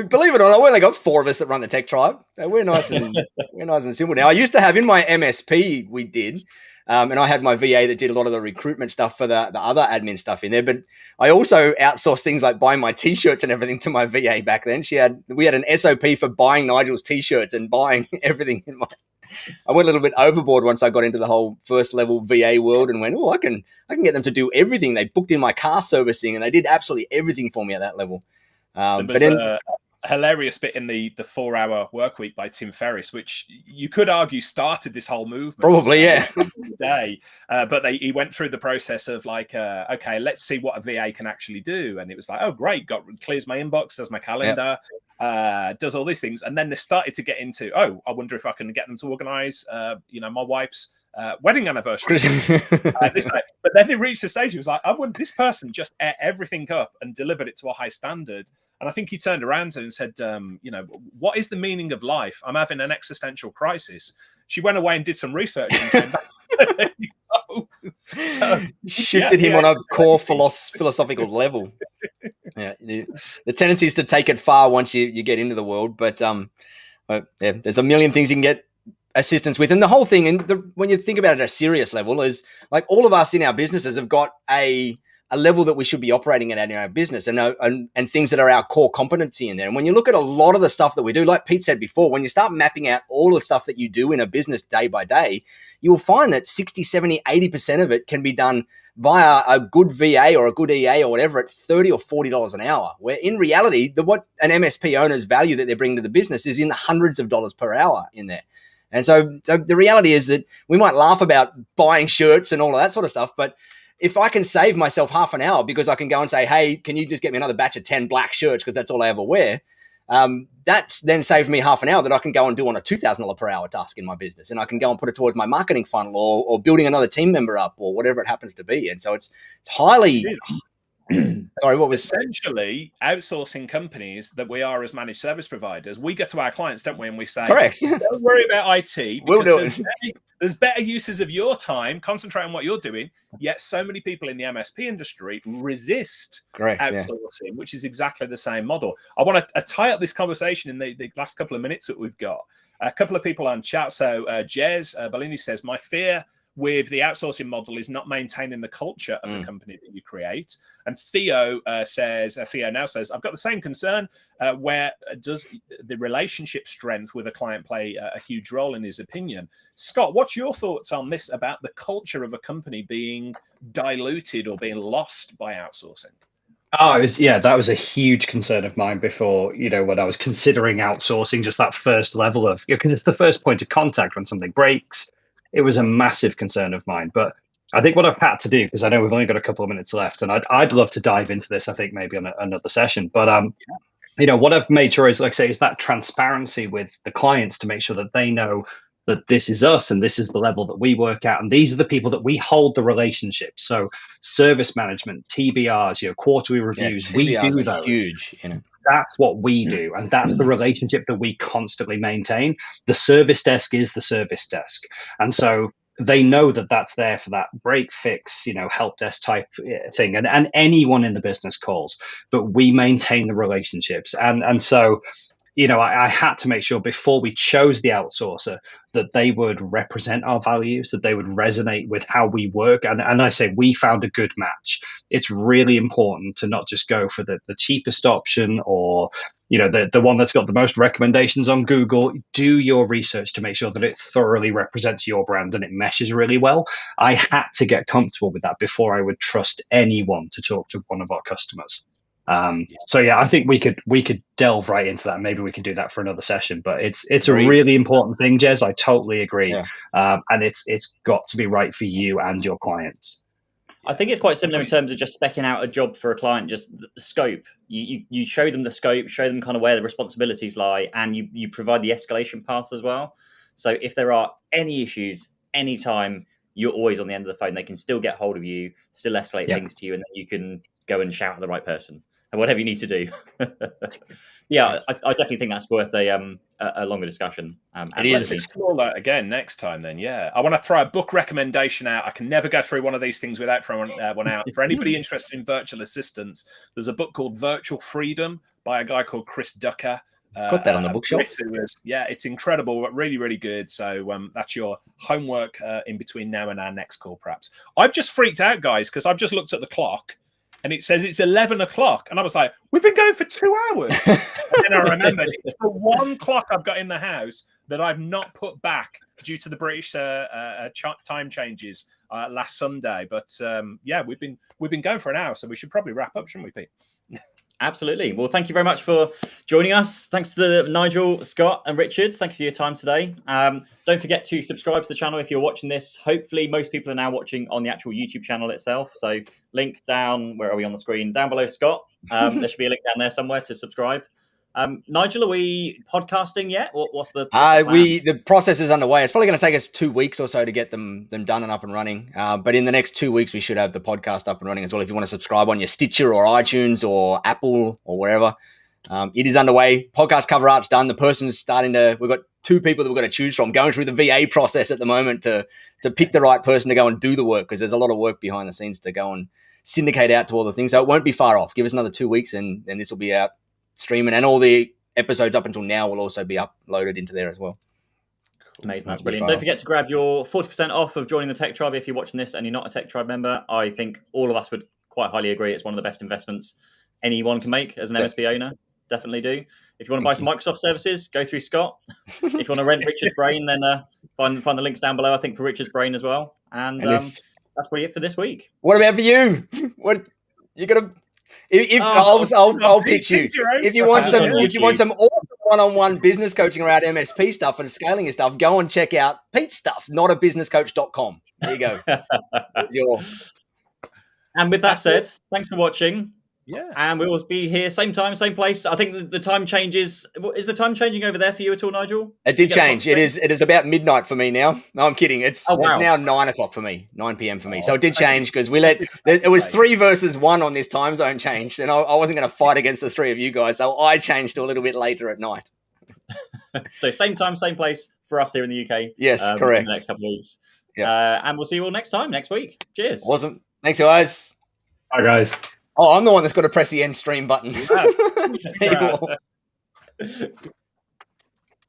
Believe it or not, we only got 4 of us that run the tech tribe. We're nice and simple now. I used to have in my MSP, we did. And I had my VA that did a lot of the recruitment stuff for the other admin stuff in there. But I also outsourced things like buying my T-shirts and everything to my VA back then. We had an SOP for buying Nigel's T-shirts and buying everything in I went a little bit overboard once I got into the whole first level VA world and went, I can get them to do everything. They booked in my car servicing and they did absolutely everything for me at that level. hilarious bit in the 4-hour work week by Tim Ferriss, which you could argue started this whole movement. Probably, yeah. Day, but he went through the process of like, okay, let's see what a VA can actually do, and it was like, oh great, clears my inbox, does my calendar, does all these things, and then they started to get into, oh, I wonder if I can get them to organize, my wife's wedding anniversary. But then it reached a stage, it was like, I want this person just ate everything up and delivered it to a high standard. And I think he turned around to her and said, what is the meaning of life? I'm having an existential crisis. She went away and did some research and came back. So, shifted him on a core philosophical level. Yeah, the tendency is to take it far once you get into the world, but there's a million things you can get assistance with, and the whole thing. And when you think about it at a serious level, is like all of us in our businesses have got a level that we should be operating at in our business, and things that are our core competency in there. And when you look at a lot of the stuff that we do, like Pete said before, when you start mapping out all the stuff that you do in a business day by day, you will find that 60, 70, 80% of it can be done via a good VA or a good EA or whatever at $30 or $40 an hour, where in reality, what an MSP owner's value that they bring to the business is in the hundreds of dollars per hour in there. And so the reality is that we might laugh about buying shirts and all of that sort of stuff, but if I can save myself half an hour because I can go and say, hey, can you just get me another batch of 10 black shirts because that's all I ever wear, that's then saved me half an hour that I can go and do on a $2,000 per hour task in my business. And I can go and put it towards my marketing funnel or building another team member up or whatever it happens to be. And so it's highly... Sorry, what was... Essentially, outsourcing companies that we are as managed service providers, we get to our clients, don't we? And we say, correct. Don't worry about IT. We'll do it. There's better uses of your time. Concentrate on what you're doing. Yet so many people in the MSP industry resist outsourcing, which is exactly the same model. I want to tie up this conversation in the last couple of minutes that we've got. A couple of people on chat. So Jez Bellini says, my fear with the outsourcing model is not maintaining the culture of the company that you create. And Theo now says, I've got the same concern. Where does the relationship strength with a client play a huge role in his opinion? Scott, what's your thoughts on this about the culture of a company being diluted or being lost by outsourcing? That was a huge concern of mine before, when I was considering outsourcing, just that first level of, because it's the first point of contact when something breaks. It was a massive concern of mine. But I think what I've had to do, because I know we've only got a couple of minutes left, and I'd love to dive into this, I think maybe on another session. But, what I've made sure is, like I say, is that transparency with the clients to make sure that they know that this is us and this is the level that we work at. And these are the people that we hold the relationship. So service management, TBRs, quarterly reviews, we do those. Huge, That's what we do. And that's the relationship that we constantly maintain. The service desk is the service desk. And so they know that that's there for that break, fix, help desk type thing. And anyone in the business calls, but we maintain the relationships. And so, I had to make sure before we chose the outsourcer that they would represent our values, that they would resonate with how we work. And I say we found a good match. It's really important to not just go for the cheapest option or, the one that's got the most recommendations on Google. Do your research to make sure that it thoroughly represents your brand and it meshes really well. I had to get comfortable with that before I would trust anyone to talk to one of our customers. I think we could delve right into that. Maybe we can do that for another session, but it's a really important thing, Jez. I totally agree. Yeah. And it's got to be right for you and your clients. I think it's quite similar in terms of just speccing out a job for a client, just the scope. You show them the scope, show them kind of where the responsibilities lie, and you provide the escalation path as well. So if there are any issues, anytime, you're always on the end of the phone. They can still get hold of you, still escalate things to you, and then you can go and shout at the right person and whatever you need to do. I definitely think that's worth a longer discussion. Let's explore that again next time then. I want to throw a book recommendation out. I can never go through one of these things without throwing one out. For anybody interested in virtual assistants, there's a book called Virtual Freedom by a guy called Chris Ducker. Got that on the bookshelf. It's incredible, really, really good. So that's your homework in between now and our next call, perhaps. I've just freaked out, guys, because I've just looked at the clock and it says it's 11 o'clock. And I was like, we've been going for 2 hours. And then I remembered it's the one clock I've got in the house that I've not put back due to the British time changes last Sunday. But we've been going for an hour, so we should probably wrap up, shouldn't we, Pete? Absolutely. Well, thank you very much for joining us. Thanks to Nigel, Scott, and Richard. Thanks for your time today. Don't forget to subscribe to the channel if you're watching this. Hopefully, most people are now watching on the actual YouTube channel itself. So link down, where are we on the screen? Down below, Scott. There should be a link down there somewhere to subscribe. Nigel, are we podcasting yet? What's the the process is underway. It's probably going to take us 2 weeks or so to get them done and up and running. But in the next 2 weeks, we should have the podcast up and running as well. If you want to subscribe on your Stitcher or iTunes or Apple or wherever, it is underway. Podcast cover art's done. The person's starting to. We've got 2 people that we've got to choose from. Going through the VA process at the moment to pick the right person to go and do the work, because there's a lot of work behind the scenes to go and syndicate out to all the things. So it won't be far off. Give us another 2 weeks, and then this will be out streaming, and all the episodes up until now will also be uploaded into there as well. Amazing. That's brilliant. Don't forget to grab your 40% off of joining the Tech Tribe if you're watching this and you're not a Tech Tribe member. I think all of us would quite highly agree it's one of the best investments anyone can make as an MSP owner. Definitely do. If you want to buy some Microsoft services, go through Scott. If you want to rent Richard's brain, then find the links down below, I think, for Richard's brain as well. And that's probably it for this week. What about for you? What you got to... I'll pitch you. If you want some awesome one-on-one business coaching around MSP stuff and scaling your stuff, go and check out Pete's stuff, notabusinesscoach.com. There you go. And with that said, thanks for watching. Yeah. And we will be here same time, same place. I think the time changes. Is the time changing over there for you at all, Nigel? It did change. It is about midnight for me now. No, I'm kidding. It's now 9 o'clock for me, 9 p.m. for me. So it did change because it was 3 versus 1 on this time zone change. And I wasn't going to fight against the 3 of you guys. So I changed to a little bit later at night. So same time, same place for us here in the UK. Yes, correct. In the next couple of weeks. Yeah. And we'll see you all next week. Cheers. Awesome. Thanks, guys. Bye, guys. Oh, I'm the one that's got to press the end stream button. Yeah.